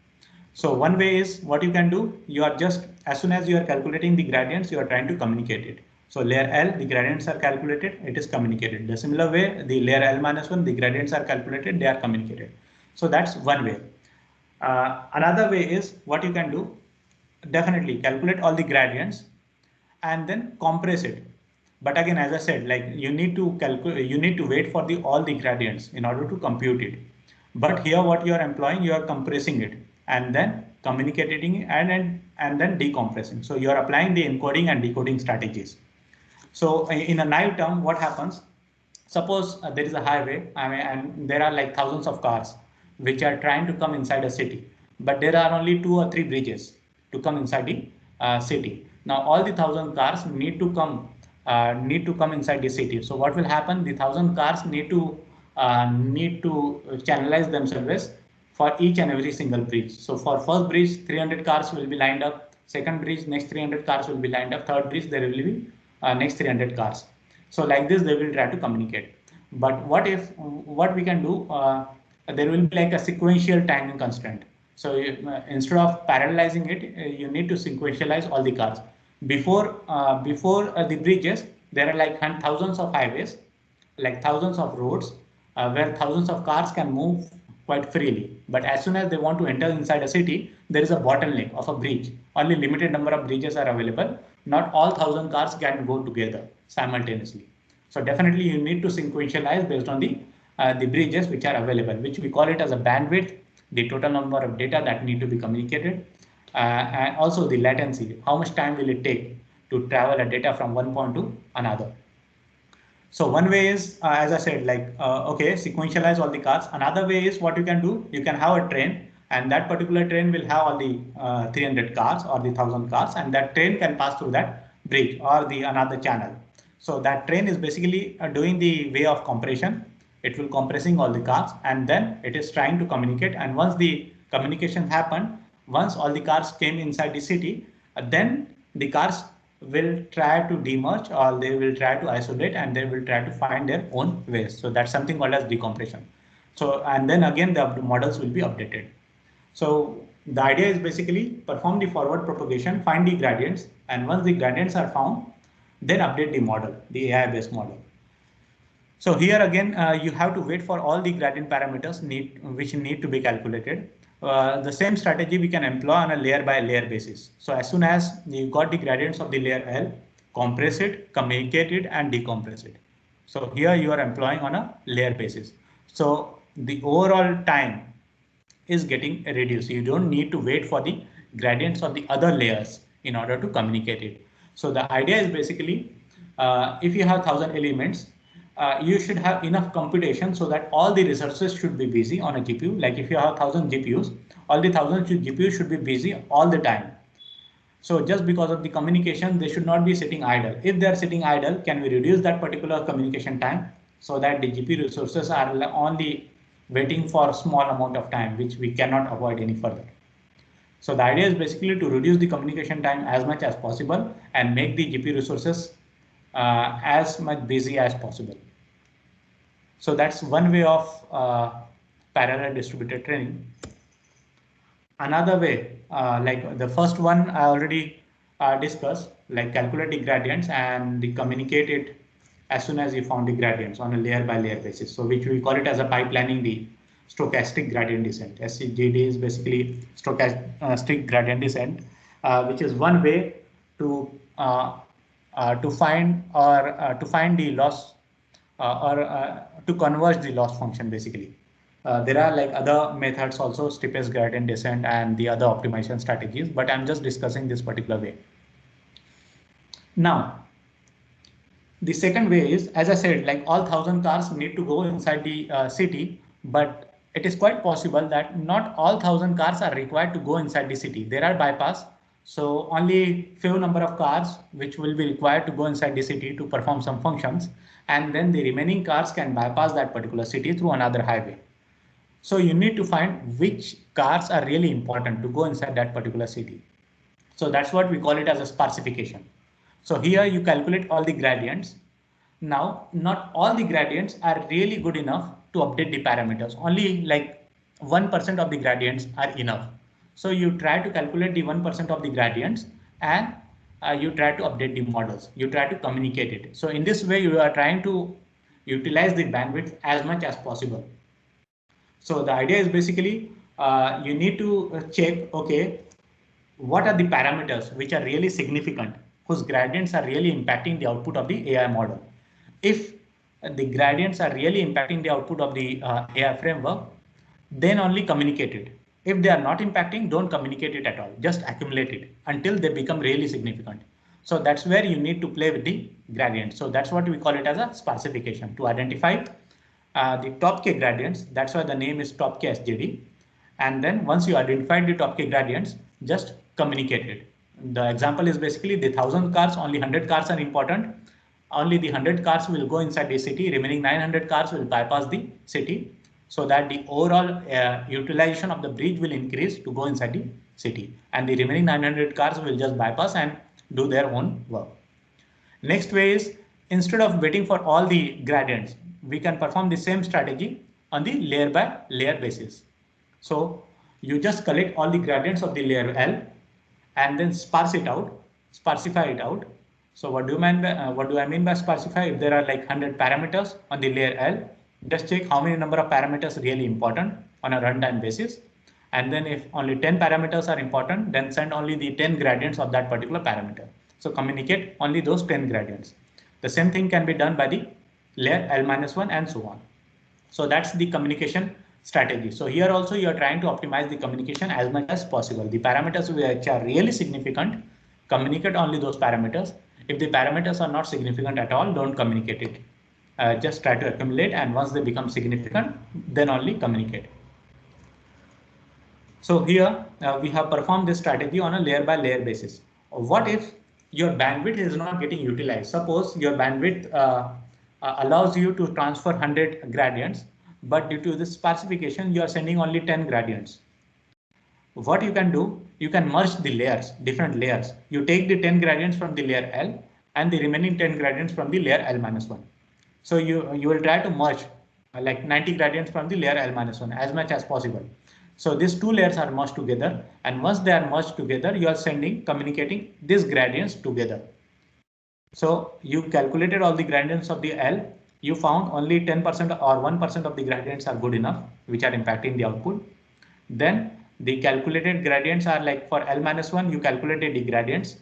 So one way is what you can do. You are just, as soon as you are calculating the gradients, you are trying to communicate it. So layer L, the gradients are calculated, it is communicated. The similar way, the layer L minus 1, the gradients are calculated, they are communicated. So that's one way. Another way is what you can do. Definitely calculate all the gradients and then compress it. But again, as I said, like you need to wait for all the gradients in order to compute it. But here what you are employing, you are compressing it and then communicating and then decompressing. So you are applying the encoding and decoding strategies. So in a naive term, what happens? Suppose there is a highway, and there are like thousands of cars. which are trying to come inside a city, but there are only 2 or 3 bridges to come inside the city. Now all the 1,000 cars need to come inside the city. So what will happen? The 1,000 cars need to channelize themselves for each and every single bridge. So for first bridge, 300 cars will be lined up. Second bridge, next 300 cars will be lined up. Third bridge, there will be next 300 cars. So like this, they will try to communicate. But what we can do? There will be like a sequential timing constraint. So instead of parallelizing it, you need to sequentialize all the cars. Before the bridges, there are like thousands of highways, like thousands of roads, where thousands of cars can move quite freely. But as soon as they want to enter inside a city, there is a bottleneck of a bridge. Only limited number of bridges are available. Not all 1,000 cars can go together simultaneously. So definitely you need to sequentialize based on the bridges which are available, which we call it as a bandwidth, the total number of data that need to be communicated, and also the latency. How much time will it take to travel a data from one point to another? So one way is, as I said, like, okay, sequentialize all the cars. Another way is what you can do. You can have a train, and that particular train will have all the 300 cars or the 1,000 cars, and that train can pass through that bridge or the another channel. So that train is basically doing the way of compression. It will compressing all the cars, and then it is trying to communicate. And once the communication happened, once all the cars came inside the city, then the cars will try to demerge, or they will try to isolate, and they will try to find their own ways. So that's something called as decompression. So, and then again, the models will be updated. So the idea is basically perform the forward propagation, find the gradients, and once the gradients are found, then update the model, the AI-based model. So here again, you have to wait for all the gradient parameters which need to be calculated. The same strategy we can employ on a layer by layer basis. So as soon as you got the gradients of the layer L, compress it, communicate it, and decompress it. So here you are employing on a layer basis. So the overall time is getting reduced. You don't need to wait for the gradients of the other layers in order to communicate it. So the idea is basically, if you have 1,000 elements, you should have enough computation so that all the resources should be busy on a GPU. Like if you have 1,000 GPUs, all the 1,000 GPUs should be busy all the time. So just because of the communication, they should not be sitting idle. If they are sitting idle, can we reduce that particular communication time so that the GPU resources are only waiting for a small amount of time, which we cannot avoid any further. So the idea is basically to reduce the communication time as much as possible and make the GPU resources as much busy as possible. So that's one way of parallel distributed training. Another way, like the first one I already discussed, like calculate the gradients and communicate it as soon as you found the gradients on a layer by layer basis. So which we call it as a pipelining the stochastic gradient descent. SCGD is basically stochastic gradient descent, which is one way to find the loss or to converge the loss function basically. There are like other methods also, steepest gradient descent and the other optimization strategies, but I'm just discussing this particular way. Now, the second way is, as I said, like all 1,000 cars need to go inside the city, but it is quite possible that not all 1,000 cars are required to go inside the city. There are bypass. So only few number of cars which will be required to go inside the city to perform some functions, and then the remaining cars can bypass that particular city through another highway. So you need to find which cars are really important to go inside that particular city. So that's what we call it as a sparsification. So here you calculate all the gradients. Now, not all the gradients are really good enough to update the parameters. Only like 1% of the gradients are enough. So you try to calculate the 1% of the gradients and you try to update the models. You try to communicate it. So in this way, you are trying to utilize the bandwidth as much as possible. So the idea is basically you need to check, okay, what are the parameters which are really significant, whose gradients are really impacting the output of the AI model. If the gradients are really impacting the output of the AI framework, then only communicate it. If they are not impacting, don't communicate it at all. Just accumulate it until they become really significant. So that's where you need to play with the gradient. So that's what we call it as a sparsification, to identify the top K gradients. That's why the name is top K SGD. And then once you identified the top K gradients, just communicate it. The example is basically the 1,000 cars, only 100 cars are important. Only the 100 cars will go inside the city. Remaining 900 cars will bypass the city, so that the overall utilization of the bridge will increase to go inside the city. And the remaining 900 cars will just bypass and do their own work. Next way is, instead of waiting for all the gradients, we can perform the same strategy on the layer by layer basis. So you just collect all the gradients of the layer L and then sparse it out, sparsify it out. So what do I mean by sparsify? If there are like 100 parameters on the layer L, just check how many number of parameters really important on a runtime basis. And then if only 10 parameters are important, then send only the 10 gradients of that particular parameter. So communicate only those 10 gradients. The same thing can be done by the layer L-1 and so on. So that's the communication strategy. So here also you are trying to optimize the communication as much as possible. The parameters which are really significant, communicate only those parameters. If the parameters are not significant at all, don't communicate it. Just try to accumulate, and once they become significant, then only communicate. So here we have performed this strategy on a layer by layer basis. What if your bandwidth is not getting utilized? Suppose your bandwidth allows you to transfer 100 gradients, but due to this sparsification, you are sending only 10 gradients. What you can do, you can merge the layers, different layers. You take the 10 gradients from the layer L and the remaining 10 gradients from the layer L-1. So you will try to merge like 90 gradients from the layer L-1 as much as possible. So these two layers are merged together, and once they are merged together, you are communicating these gradients together. So you calculated all the gradients of the L, you found only 10% or 1% of the gradients are good enough, which are impacting the output. Then the calculated gradients are like for L-1, you calculated the gradients,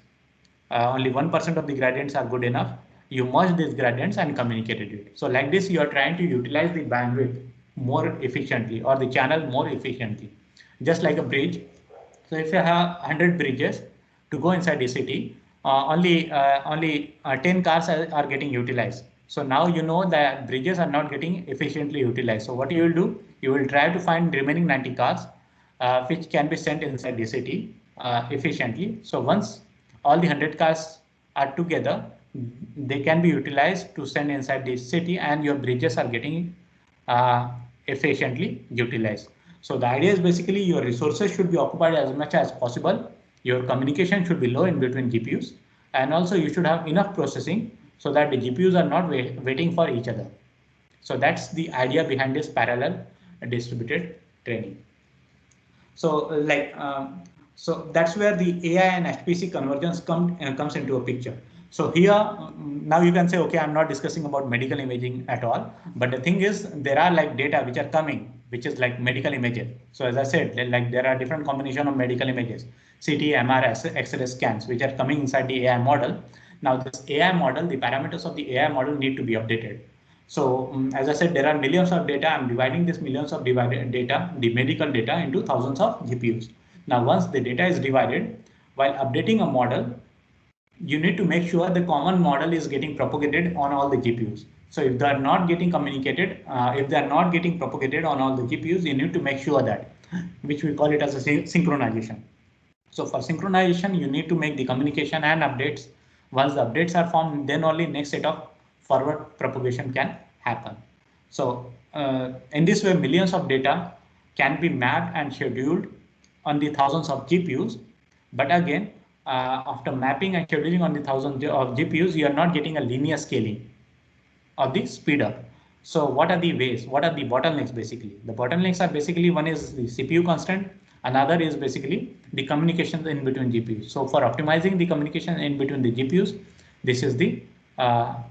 only 1% of the gradients are good enough. You merge these gradients and communicated it. So like this, you are trying to utilize the bandwidth more efficiently, or the channel more efficiently, just like a bridge. So if you have 100 bridges to go inside the city, only 10 cars are getting utilized. So now you know that bridges are not getting efficiently utilized. So what you will do, you will try to find remaining 90 cars which can be sent inside the city efficiently. So once all the 100 cars are together, they can be utilized to send inside the city, and your bridges are getting efficiently utilized. So the idea is basically your resources should be occupied as much as possible. Your communication should be low in between GPUs, and also you should have enough processing so that the GPUs are not waiting for each other. So that's the idea behind this parallel distributed training. So so that's where the AI and HPC convergence comes into a picture. So here, now you can say, okay, I'm not discussing about medical imaging at all, but the thing is, there are like data which are coming, which is like medical images. So as I said, like there are different combination of medical images, CT, MRI, X-ray scans, which are coming inside the AI model. Now this AI model, the parameters of the AI model need to be updated. So as I said, there are millions of data. I'm dividing this millions of data, the medical data, into thousands of GPUs. Now, once the data is divided, while updating a model, you need to make sure the common model is getting propagated on all the GPUs. So if they are not getting communicated, if they are not getting propagated on all the GPUs, you need to make sure that, which we call it as a synchronization. So for synchronization, you need to make the communication and updates. Once the updates are formed, then only next set of forward propagation can happen. So in this way, millions of data can be mapped and scheduled on the thousands of GPUs. But again, after mapping and scheduling on the thousands of GPUs, you are not getting a linear scaling of the speed up. So what are the ways? What are the bottlenecks basically? The bottlenecks are basically, one is the CPU constant, another is basically the communication in between GPUs. So for optimizing the communication in between the GPUs, this is the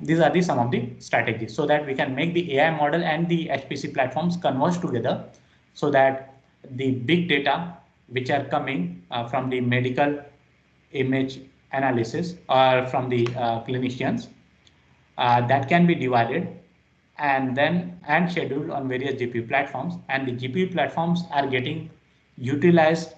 these are the some of the strategies, so that we can make the AI model and the HPC platforms converge together, so that the big data which are coming from the medical image analysis or from the clinicians, that can be divided and scheduled on various GPU platforms, and the GPU platforms are getting utilized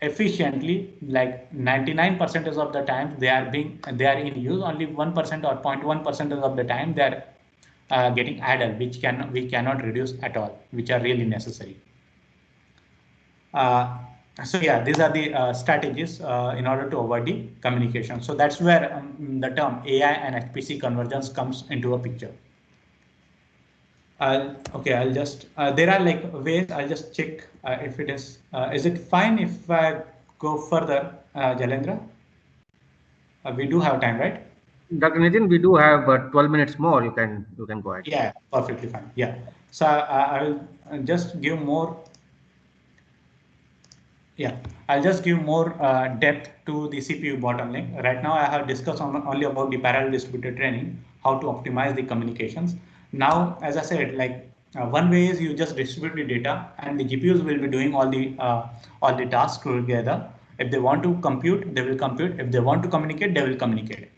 efficiently. Like 99% of the time they are in use. Only 1% or 0.1% of the time they are getting added, which we cannot reduce at all, which are really necessary. So yeah, these are the strategies in order to avoid the communication. So that's where the term AI and HPC convergence comes into a picture. Okay, I'll just, there are like ways, I'll just check if it is it fine if I go further, Jalendra? We do have time, right? Dr. Nitin, we do have 12 minutes more. You can go ahead. Yeah, perfectly fine. Yeah. So I will just give more. Yeah, I'll just give more depth to the CPU bottleneck. Right now, I have discussed only about the parallel distributed training, how to optimize the communications. Now, as I said, like one way is you just distribute the data, and the GPUs will be doing all the tasks together. If they want to compute, they will compute. If they want to communicate, they will communicate.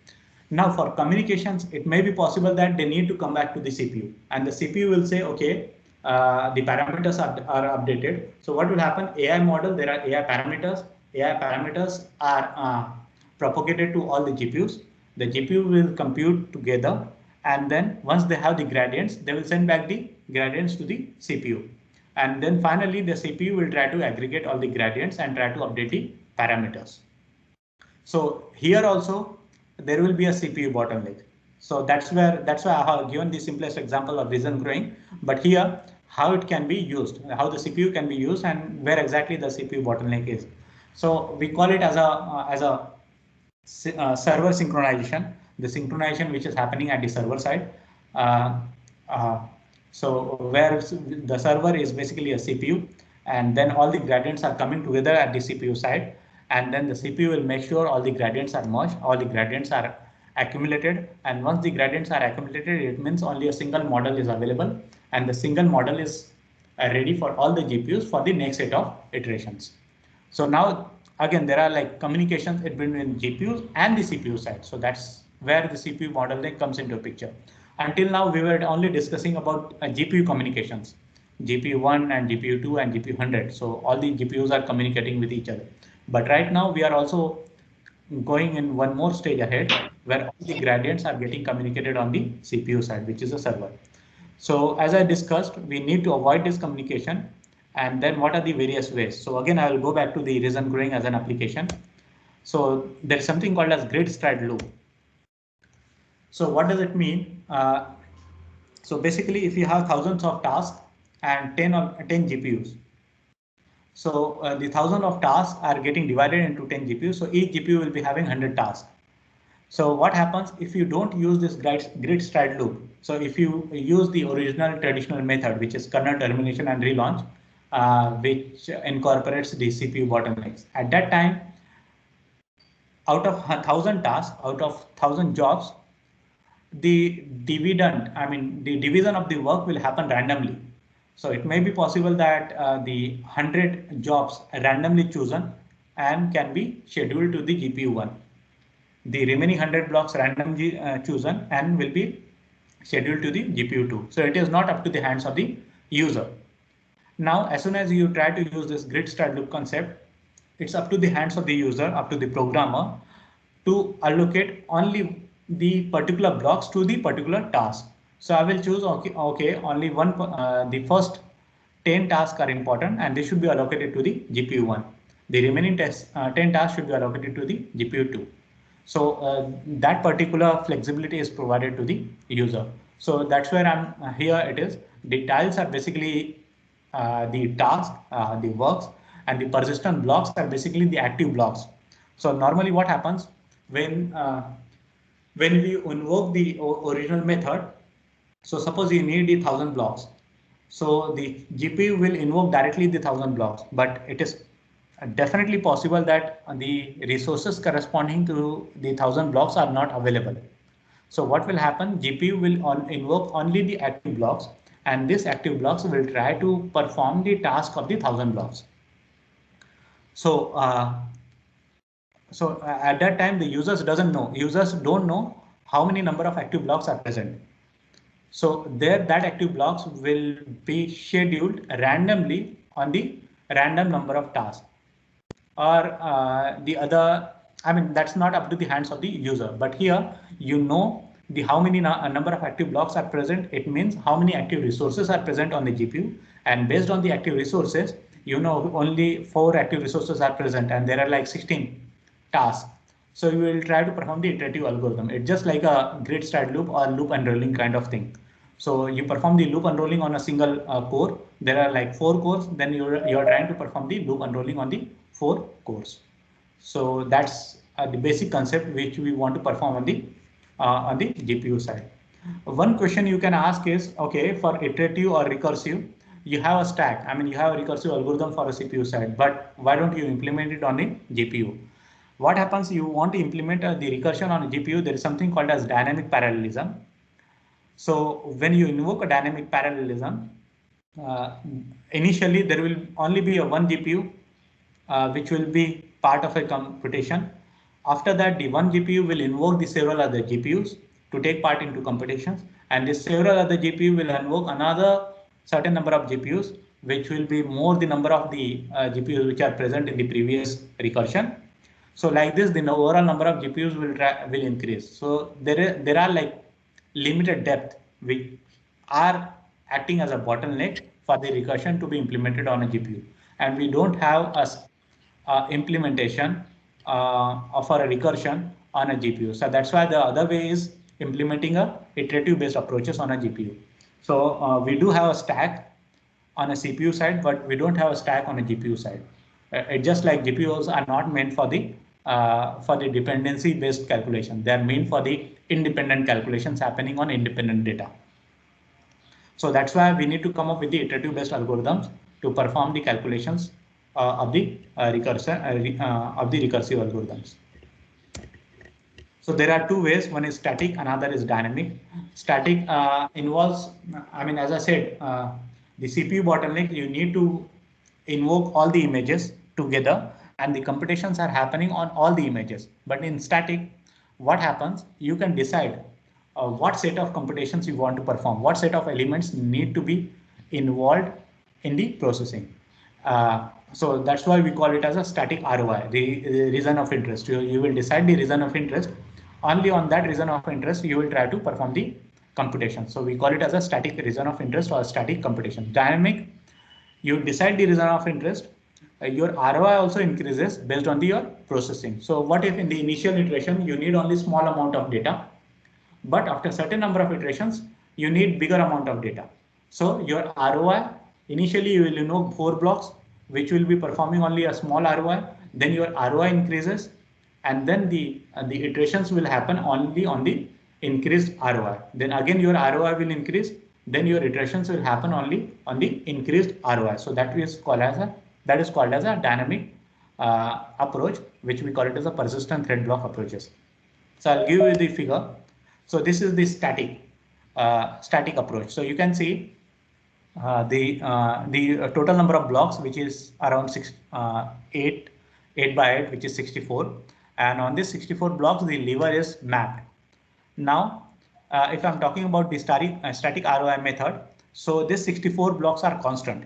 Now, for communications, it may be possible that they need to come back to the CPU, and the CPU will say, okay, the parameters are updated. So what will happen? AI model, there are AI parameters. AI parameters are propagated to all the GPUs. The GPU will compute together, and then once they have the gradients, they will send back the gradients to the CPU. And then finally, the CPU will try to aggregate all the gradients and try to update the parameters. So here also there will be a CPU bottleneck. So that's why I have given the simplest example of reason growing. But here, how it can be used, how the CPU can be used, and where exactly the CPU bottleneck is. So we call it as a server synchronization, the synchronization which is happening at the server side. Uh, uh, so where the server is basically a CPU, and then all the gradients are coming together at the CPU side, and then the CPU will make sure all the gradients are merged, all the gradients are accumulated, and once the gradients are accumulated, it means only a single model is available, and the single model is ready for all the GPUs for the next set of iterations. So now again, there are like communications between GPUs and the CPU side. So that's where the CPU bottleneck comes into a picture. Until now, we were only discussing about GPU communications, GPU 1 and GPU 2 and GPU 100. So all the GPUs are communicating with each other. But right now, we are also going in one more stage ahead where all the gradients are getting communicated on the CPU side, which is a server. So as I discussed, we need to avoid this communication. And then what are the various ways? So again, I will go back to the reason growing as an application. So there is something called as grid stride loop. So what does it mean? So basically, if you have thousands of tasks and 10 GPUs, so the 1,000 of tasks are getting divided into 10 GPUs. So each GPU will be having 100 tasks. So what happens if you don't use this grid stride loop? So if you use the original traditional method, which is kernel termination and relaunch, which incorporates the CPU bottlenecks. At that time, out of 1,000 tasks, out of 1,000 jobs, the division of the work will happen randomly. So it may be possible that the 100 jobs are randomly chosen and can be scheduled to the GPU 1. The remaining 100 blocks randomly chosen and will be scheduled to the GPU 2. So it is not up to the hands of the user. Now, as soon as you try to use this grid stride loop concept, it's up to the hands of the user, up to the programmer to allocate only the particular blocks to the particular task. So I will choose, okay, only one, the first 10 tasks are important and they should be allocated to the GPU 1. The remaining 10 tasks should be allocated to the GPU 2. So that particular flexibility is provided to the user. So that's where I'm here. It is the tiles are basically the task, the works, and the persistent blocks are basically the active blocks. So normally what happens when we invoke the original method, so suppose you need the 1,000 blocks. So the GPU will invoke directly the 1,000 blocks, but it is definitely possible that the resources corresponding to the 1,000 blocks are not available. So what will happen? GPU will invoke only the active blocks, and these active blocks will try to perform the task of the 1,000 blocks. So at that time, the users don't know how many number of active blocks are present. So that active blocks will be scheduled randomly on the random number of tasks. Or the other, that's not up to the hands of the user. But here, the how many number of active blocks are present, it means how many active resources are present on the GPU. And based on the active resources, you know, only 4 active resources are present and there are like 16 tasks. So you will try to perform the iterative algorithm. It's just like a grid start loop or loop unrolling kind of thing. So you perform the loop unrolling on a single core. There are like 4 cores. Then you're trying to perform the loop unrolling on the 4 cores. So that's the basic concept which we want to perform on the GPU side. One question you can ask is, okay, for iterative or recursive, you have a stack. I mean, you have a recursive algorithm for a CPU side, but why don't you implement it on a GPU? What happens? You want to implement the recursion on a GPU. There is something called as dynamic parallelism. So when you invoke a dynamic parallelism, initially there will only be a one GPU which will be part of a computation. After that, the one GPU will invoke the several other GPUs to take part into computations, and the several other GPU will invoke another certain number of GPUs, which will be more the number of the GPUs which are present in the previous recursion. So like this, the overall number of GPUs will increase. So there are like limited depth which are acting as a bottleneck for the recursion to be implemented on a GPU, and we don't have a implementation for a recursion on a GPU. So that's why the other way is implementing a iterative based approaches on a GPU. So we do have a stack on a CPU side, but we don't have a stack on a GPU side. It's just like GPUs are not meant for the dependency based calculation. They are meant for the independent calculations happening on independent data. So that's why we need to come up with the iterative based algorithms to perform the calculations of the recursive algorithms. So there are two ways. One is static, another is dynamic. Static involves, I mean, as I said, the CPU bottleneck, you need to invoke all the images together and the computations are happening on all the images. But in static, what happens? You can decide what set of computations you want to perform, what set of elements need to be involved in the processing. So that's why we call it as a static ROI, the reason of interest. You will decide the reason of interest. Only on that reason of interest, you will try to perform the computation. So we call it as a static reason of interest or static computation. Dynamic, you decide the reason of interest. Your ROI also increases based on your processing. So what if in the initial iteration, you need only small amount of data, but after certain number of iterations, you need bigger amount of data. So your ROI, initially you will know 4 blocks, which will be performing only a small ROI. Then your ROI increases, and then the iterations will happen only on the increased ROI. Then again your ROI will increase. Then your iterations will happen only on the increased ROI. So that is called as a dynamic approach, which we call it as a persistent thread block approaches. So I'll give you the figure. So this is the static approach. So you can see the total number of blocks, which is around 8 by 8, which is 64. And on this 64 blocks, the lever is mapped. Now, if I'm talking about the static ROI method, so this 64 blocks are constant.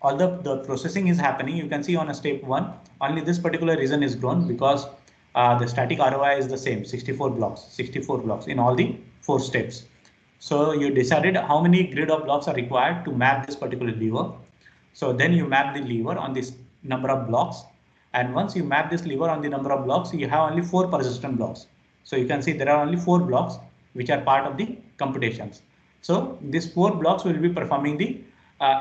Although the processing is happening, you can see on a step 1, only this particular region is grown because the static ROI is the same, 64 blocks in all the 4 steps. So you decided how many grid of blocks are required to map this particular lever. So then you map the lever on this number of blocks. And once you map this lever on the number of blocks, you have only 4 persistent blocks. So you can see there are only 4 blocks which are part of the computations. So these 4 blocks will be performing the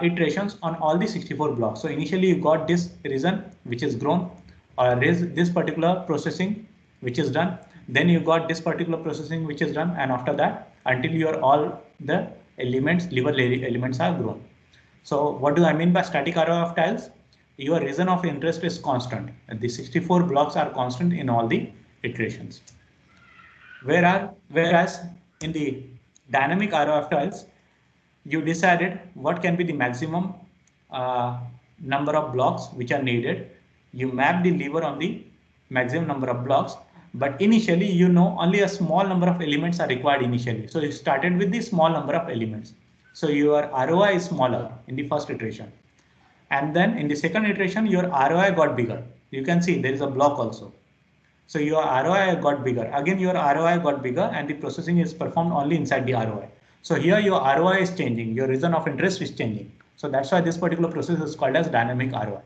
iterations on all the 64 blocks. So initially you got this region which is grown, or this particular processing which is done. Then you got this particular processing which is done, and after that, until your all the elements, lever elements are grown. So what do I mean by static ROI of tiles? Your region of interest is constant. The 64 blocks are constant in all the iterations. Whereas in the dynamic ROI of tiles, you decided what can be the maximum number of blocks which are needed. You map the lever on the maximum number of blocks, but initially you know only a small number of elements are required initially. So you started with the small number of elements. So your ROI is smaller in the first iteration. And then in the second iteration, your ROI got bigger. You can see there is a block also. So your ROI got bigger. Again, your ROI got bigger and the processing is performed only inside the ROI. So here your ROI is changing, your reason of interest is changing. So that's why this particular process is called as dynamic ROI.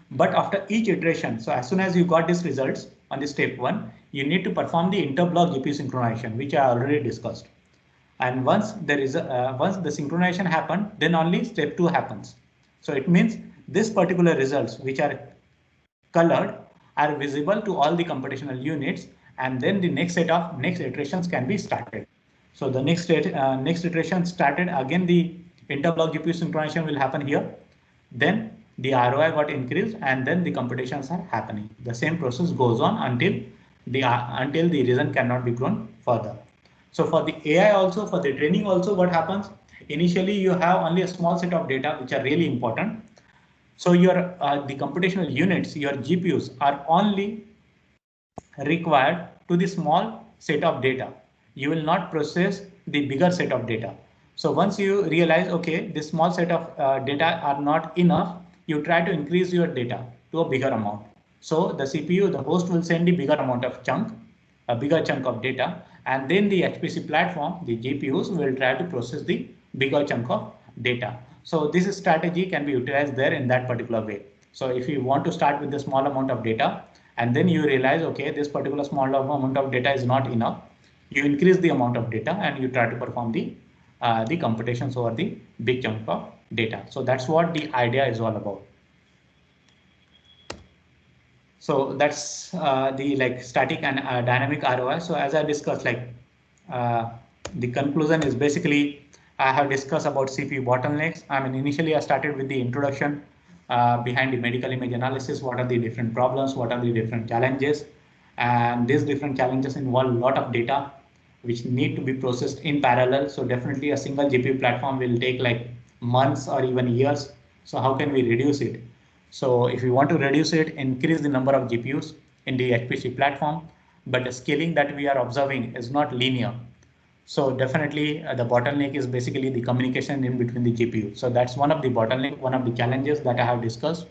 But after each iteration, so as soon as you got these results on the step 1, you need to perform the interblock GPU synchronization, which I already discussed. And once the synchronization happened, then only step 2 happens. So it means this particular results which are colored are visible to all the computational units, and then the next iterations can be started. So the next iteration started, again the interblock GPU synchronization will happen here. Then the ROI got increased, and then the computations are happening. The same process goes on until the reason cannot be grown further. So for the AI also, for the training also, what happens? Initially, you have only a small set of data which are really important. So your the computational units, your GPUs, are only required to the small set of data. You will not process the bigger set of data. So once you realize, okay, this small set of data are not enough, you try to increase your data to a bigger amount. So the CPU, the host will send the bigger amount of chunk, a bigger chunk of data, and then the HPC platform, the GPUs, will try to process the bigger chunk of data. So this strategy can be utilized there in that particular way. So if you want to start with the small amount of data, and then you realize, okay, this particular small amount of data is not enough, you increase the amount of data and you try to perform the computations over the big chunk of data. So that's what the idea is all about. So that's the static and dynamic ROI. So as I discussed, the conclusion is basically I have discussed about CPU bottlenecks. I mean, initially I started with the introduction behind the medical image analysis. What are the different problems? What are the different challenges? And these different challenges involve a lot of data which need to be processed in parallel. So definitely a single GPU platform will take like months or even years. So how can we reduce it? So if you want to reduce it, increase the number of GPUs in the HPC platform, but the scaling that we are observing is not linear. So definitely the bottleneck is basically the communication in between the GPU. So that's one of the bottleneck, one of the challenges that I have discussed,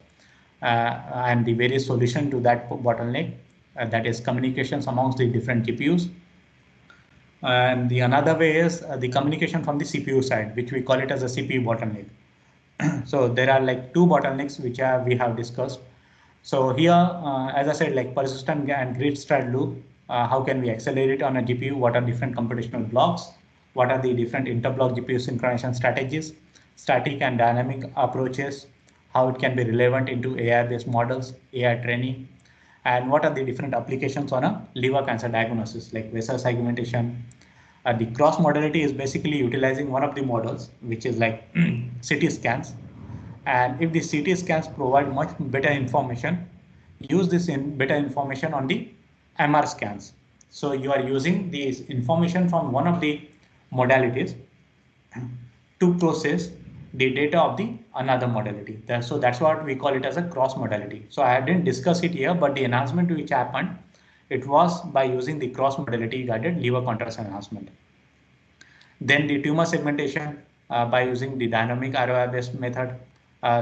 and the various solution to that bottleneck, that is communications amongst the different GPUs. And the another way is the communication from the CPU side, which we call it as a CPU bottleneck. So there are like two bottlenecks which we have discussed. So here, as I said, like persistent and grid stride loop, how can we accelerate it on a GPU? What are different computational blocks? What are the different interblock GPU synchronization strategies, static and dynamic approaches, how it can be relevant into AI-based models, AI training, and what are the different applications on a liver cancer diagnosis, like vessel segmentation. The cross modality is basically utilizing one of the models, which is like CT scans. And if the CT scans provide much better information, use this better information on the MR scans. So you are using this information from one of the modalities to process the data of the another modality. So that's what we call it as a cross modality. So I didn't discuss it here, but the enhancement which happened, it was by using the cross modality guided liver contrast enhancement. Then the tumor segmentation by using the dynamic ROI based method.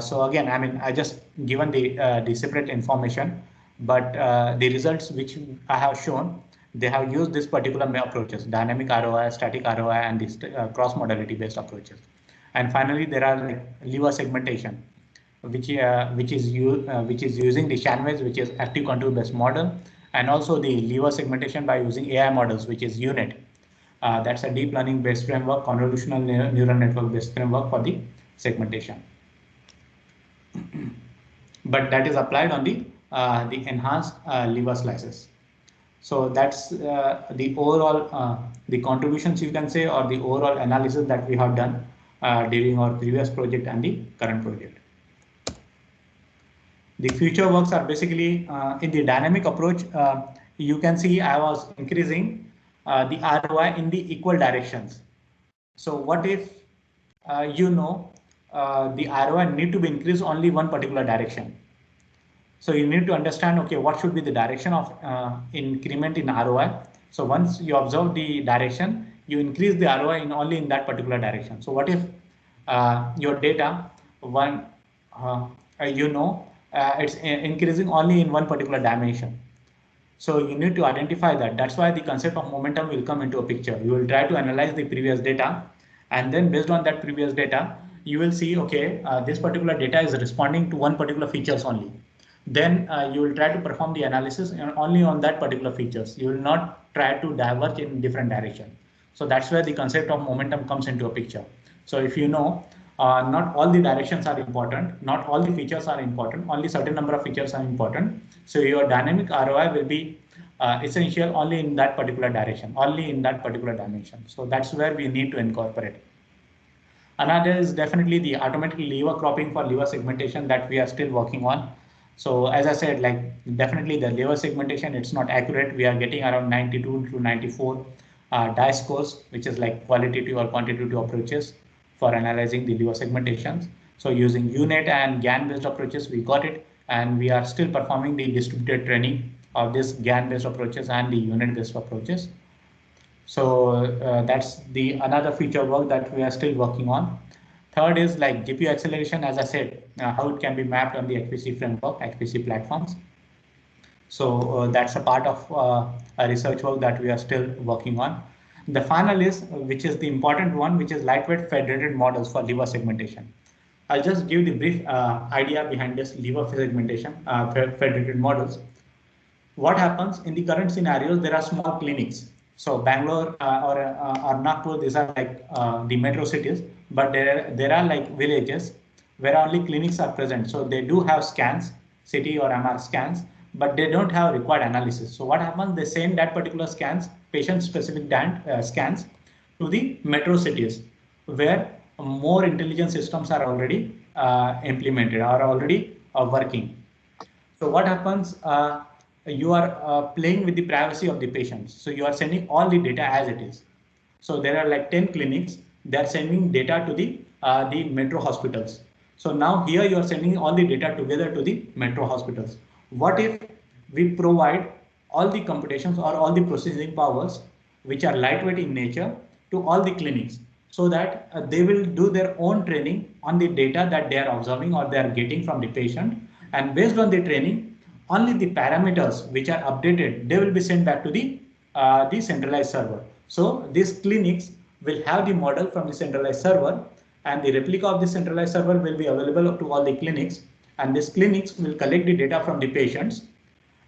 So again, I mean, I just given the separate information, but the results which I have shown, they have used this particular approaches: dynamic ROI, static ROI, and this cross modality based approaches. And finally, there are like liver segmentation, which is using the Shanwei's, which is active contour based model, and also the liver segmentation by using AI models, which is UNIT. That's a deep learning based framework, convolutional neural network based framework for the segmentation. But that is applied on the enhanced liver slices. So that's the overall the contributions you can say, or the overall analysis that we have done during our previous project and the current project. The future works are basically in the dynamic approach. You can see I was increasing the ROI in the equal directions. So what if the ROI need to be increased only one particular direction? So you need to understand, okay, what should be the direction of increment in ROI. So once you observe the direction, you increase the ROI only in that particular direction. So what if your data it's increasing only in one particular dimension? So you need to identify that. That's why the concept of momentum will come into a picture. You will try to analyze the previous data, and then based on that previous data, you will see, okay, this particular data is responding to one particular features only. Then you will try to perform the analysis only on that particular features. You will not try to diverge in different direction. So that's where the concept of momentum comes into a picture. So if you know, not all the directions are important, not all the features are important, only certain number of features are important. So your dynamic ROI will be essential only in that particular direction, only in that particular dimension. So that's where we need to incorporate. Another is definitely the automatic lever cropping for lever segmentation that we are still working on. So as I said, like definitely the lever segmentation, it's not accurate. We are getting around 92 to 94 DICE scores, which is like qualitative or quantitative approaches for analyzing the lever segmentations. So using UNet and GAN based approaches, we got it, and we are still performing the distributed training of this GAN based approaches and the UNet based approaches. So that's the another feature work that we are still working on. Third is like GPU acceleration, as I said, how it can be mapped on the HPC framework, HPC platforms. So that's a part of a research work that we are still working on. The final is, which is the important one, which is lightweight federated models for lever segmentation. I'll just give the brief idea behind this lever segmentation, federated models. What happens in the current scenarios, there are small clinics. So Bangalore or Nagpur, these are like the metro cities, but there are like villages where only clinics are present. So they do have scans, CT or MR scans, but they don't have required analysis. So what happens, they send that particular scans, patient specific scans to the metro cities where more intelligent systems are already implemented, are already working. So what happens, you are playing with the privacy of the patients. So you are sending all the data as it is. So there are like 10 clinics, they are sending data to the metro hospitals. So now here you are sending all the data together to the metro hospitals. What if we provide all the computations or all the processing powers which are lightweight in nature to all the clinics, so that they will do their own training on the data that they are observing or they are getting from the patient, and based on the training, only the parameters which are updated, they will be sent back to the centralized server. So these clinics will have the model from the centralized server, and the replica of the centralized server will be available to all the clinics, and these clinics will collect the data from the patients,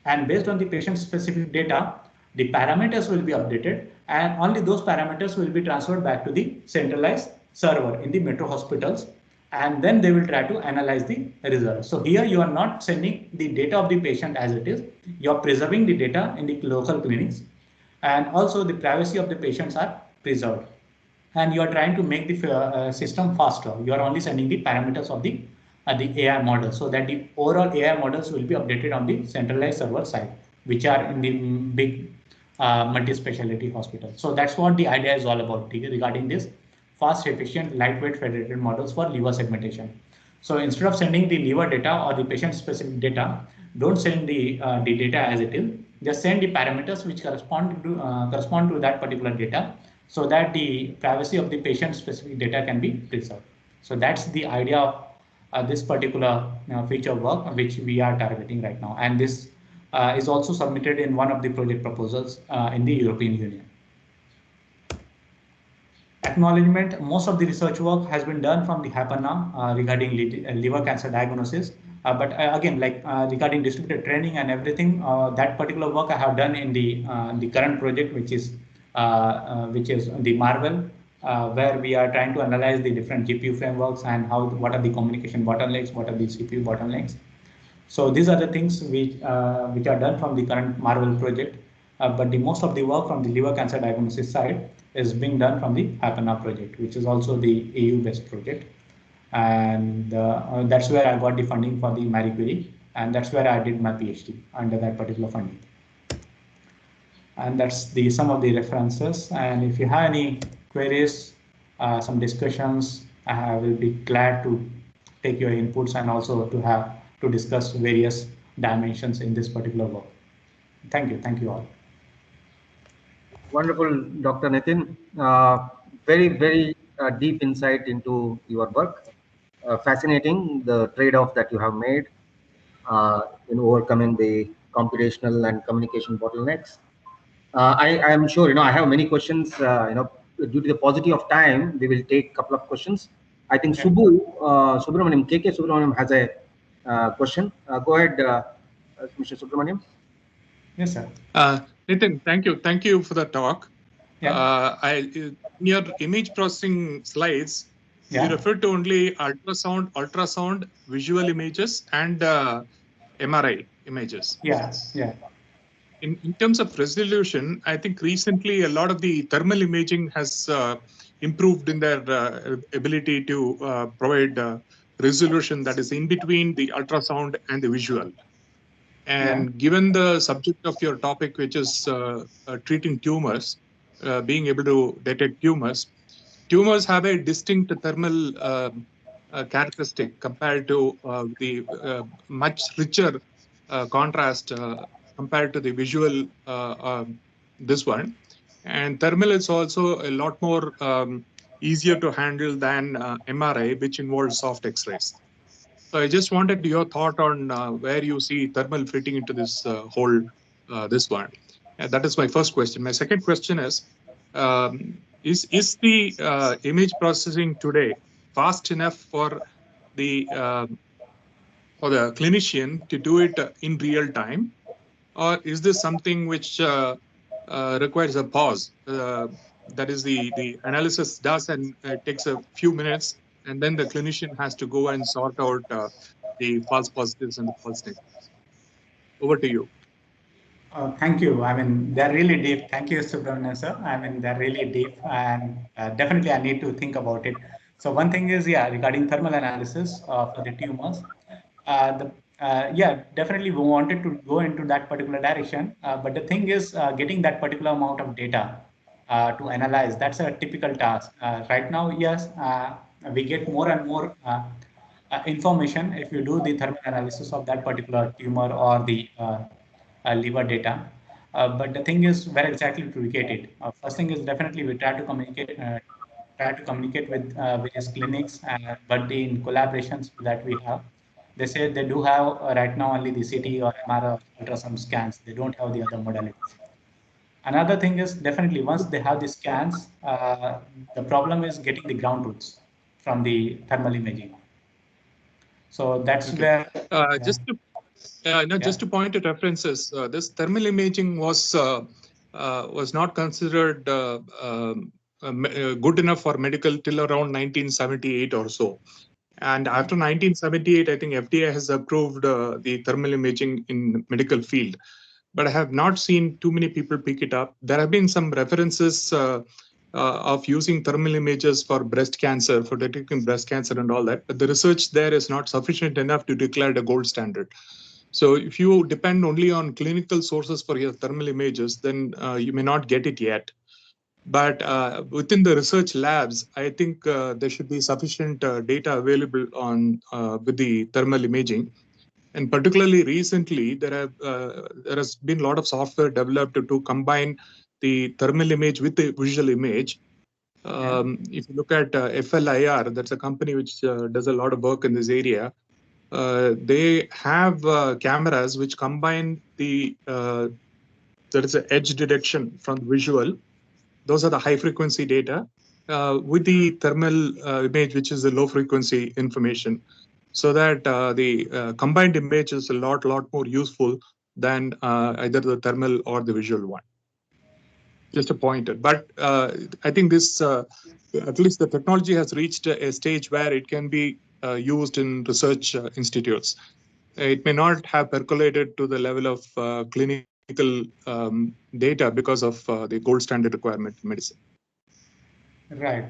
and based on the patient specific data, the parameters will be updated, and only those parameters will be transferred back to the centralized server in the metro hospitals, and then they will try to analyze the results. So here you are not sending the data of the patient as it is, you are preserving the data in the local clinics, and also the privacy of the patients are preserved, and you are trying to make the system faster. You are only sending the parameters of the AI model, so that the overall AI models will be updated on the centralized server side, which are in the big multi-specialty hospitals. So that's what the idea is all about regarding this fast, efficient, lightweight federated models for lever segmentation. So instead of sending the lever data or the patient-specific data, don't send the data as it is. Just send the parameters which correspond to that particular data, so that the privacy of the patient-specific data can be preserved. So that's the idea of this particular feature work which we are targeting right now, and this is also submitted in one of the project proposals in the European Union. Acknowledgement, most of the research work has been done from the HAPANA regarding liver cancer diagnosis. But again, like regarding distributed training and everything, that particular work I have done in the current project, which is the Marvel, where we are trying to analyze the different GPU frameworks and what are the communication bottlenecks, what are the CPU bottlenecks. So these are the things which are done from the current Marvel project. But the most of the work from the liver cancer diagnosis side is being done from the HAPANA project, which is also the EU-based project. And that's where I got the funding for the Marie Curie, and that's where I did my PhD under that particular funding. And that's some of the references. And if you have any queries, some discussions, I will be glad to take your inputs and also to discuss various dimensions in this particular work. Thank you all. Wonderful, Dr. Nitin. Very, very deep insight into your work. Fascinating, the trade-off that you have made in overcoming the computational and communication bottlenecks. I am sure, I have many questions, due to the paucity of time, we will take a couple of questions. I think Yeah. Subramaniam, KK Subramaniam has a question. Go ahead, Mr. Subramaniam. Yes, sir. Nitin, thank you. Thank you for the talk. Yeah. In your image processing slides, you refer to only ultrasound, visual images, and MRI images. Yeah. In terms of resolution, I think recently a lot of the thermal imaging has improved in their ability to provide resolution that is in between the ultrasound and the visual. And given the subject of your topic, which is treating tumors, being able to detect tumors have a distinct thermal characteristic compared to the much richer contrast compared to the visual this one. And thermal is also a lot more easier to handle than MRI, which involves soft X-rays. So I just wanted your thought on where you see thermal fitting into this whole this one. That is my first question. My second question is the image processing today fast enough for the clinician to do it in real time, or is this something which requires a pause? That is, the analysis does and takes a few minutes, and then the clinician has to go and sort out the false positives and the false negatives. Over to you. Thank you. I mean, they're really deep. Thank you, Subramanian sir. I mean, they're really deep, and definitely I need to think about it. So one thing is, regarding thermal analysis for the tumors, definitely we wanted to go into that particular direction. But the thing is, getting that particular amount of data to analyze, that's a typical task. Right now, yes, we get more and more information if you do the thermal analysis of that particular tumor or the liver data. But the thing is, where exactly to get it? First thing is definitely we try to communicate with various clinics, but in collaborations that we have, they say they do have right now only the CT or MRI or ultrasound scans. They don't have the other modalities. Another thing is definitely once they have the scans, the problem is getting the ground truths from the thermal imaging. So that's where just to point at references, this thermal imaging was not considered good enough for medical till around 1978 or so. And after 1978, I think FDA has approved the thermal imaging in medical field, but I have not seen too many people pick it up. There have been some references of using thermal images for breast cancer, for detecting breast cancer and all that, but the research there is not sufficient enough to declare the gold standard. So if you depend only on clinical sources for your thermal images, then you may not get it yet. But within the research labs, I think there should be sufficient data available on with the thermal imaging. And particularly recently, there has been a lot of software developed to combine the thermal image with the visual image. If you look at FLIR, that's a company which does a lot of work in this area. They have cameras which combine the there is an edge detection from visual. Those are the high frequency data with the thermal image, which is the low frequency information, so that the combined image is a lot more useful than either the thermal or the visual one. Just a pointer. But I think this, at least the technology has reached a stage where it can be used in research institutes. It may not have percolated to the level of clinical data because of the gold standard requirement in medicine. Right.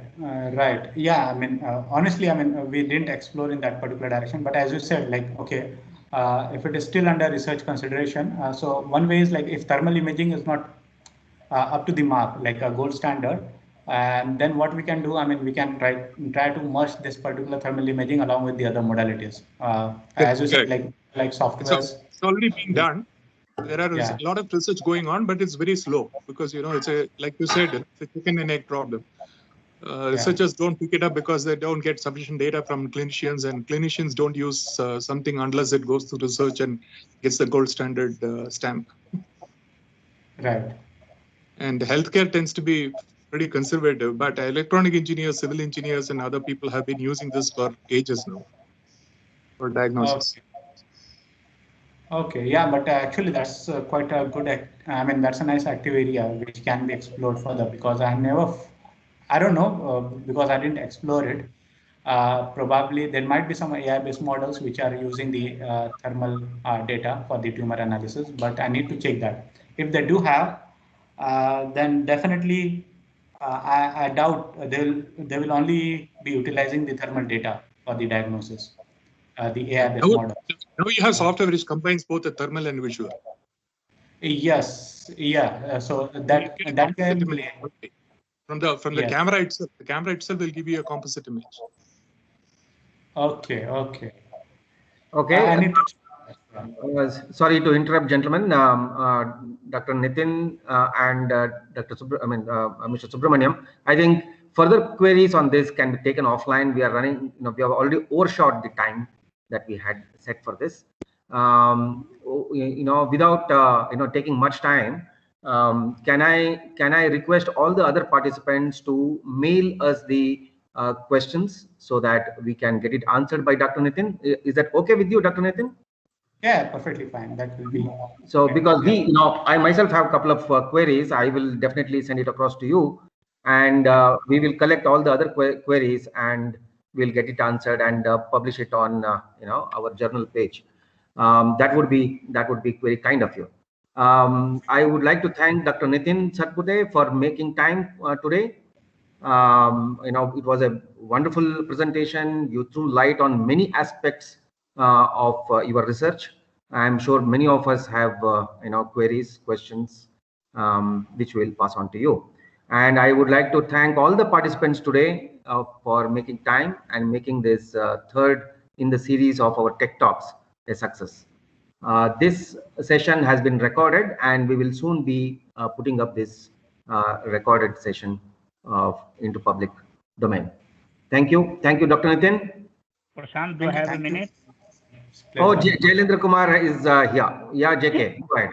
Yeah, I mean, honestly, I mean, we didn't explore in that particular direction, but as you said, like, okay, if it is still under research consideration, so one way is like if thermal imaging is not up to the mark, like a gold standard, and then what we can do, I mean, we can try to merge this particular thermal imaging along with the other modalities. As you said, like software. So it's already being done. There are a lot of research going on, but it's very slow because, it's like you said, it's a chicken and egg problem. Researchers don't pick it up because they don't get sufficient data from clinicians, and clinicians don't use something unless it goes through research and gets the gold standard stamp. Right. And healthcare tends to be pretty conservative, but electronic engineers, civil engineers, and other people have been using this for ages now for diagnosis. Okay, yeah, but actually that's quite a good, I mean, that's a nice active area which can be explored further, because I don't know, because I didn't explore it. Probably there might be some AI-based models which are using the thermal data for the tumor analysis, but I need to check that. If they do have, then definitely I doubt they will only be utilizing the thermal data for the diagnosis, the AI-based model. Now you have software which combines both the thermal and visual. Yes, yeah. So that can be from the camera itself. The camera itself will give you a composite image. Okay. Okay. I need to. Sorry to interrupt, gentlemen. Dr. Nitin and Mr. Subramaniam, I think further queries on this can be taken offline. We are running, we have already overshot the time that we had set for this. Without taking much time, can I request all the other participants to mail us the questions so that we can get it answered by Dr. Nitin? Is that okay with you, Dr. Nitin? Yeah, perfectly fine. That will be. So because I myself have a couple of queries, I will definitely send it across to you, and we will collect all the other queries and we'll get it answered and publish it on our journal page. That would be very kind of you. I would like to thank Dr. Nitin Satpute for making time today. It was a wonderful presentation. You threw light on many aspects of your research. I'm sure many of us have queries, questions, which we'll pass on to you. And I would like to thank all the participants today for making time and making this third in the series of our Tech Talks a success. This session has been recorded, and we will soon be putting up this recorded session into public domain. Thank you, Dr. Nitin. Prashant, do I have a minute? Oh, Jailendra Kumar is here. Yeah, JK, go ahead.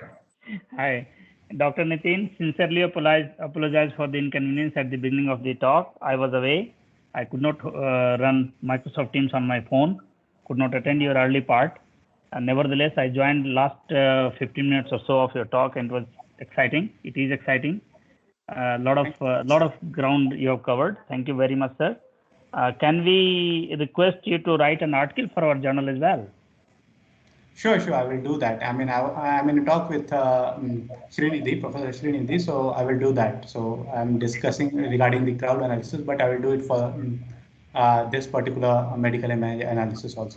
Hi, Dr. Nitin. Sincerely apologize for the inconvenience at the beginning of the talk. I was away. I could not run Microsoft Teams on my phone. Could not attend your early part. Nevertheless, I joined last 15 minutes or so of your talk, and it was exciting. It is exciting. A lot of ground you have covered. Thank you very much, sir. Can we request you to write an article for our journal as well? Sure, I will do that. I mean, I'm in a talk with Srinidhi, Professor Srinidhi, so I will do that. So I'm discussing regarding the crowd analysis, but I will do it for this particular medical image analysis also.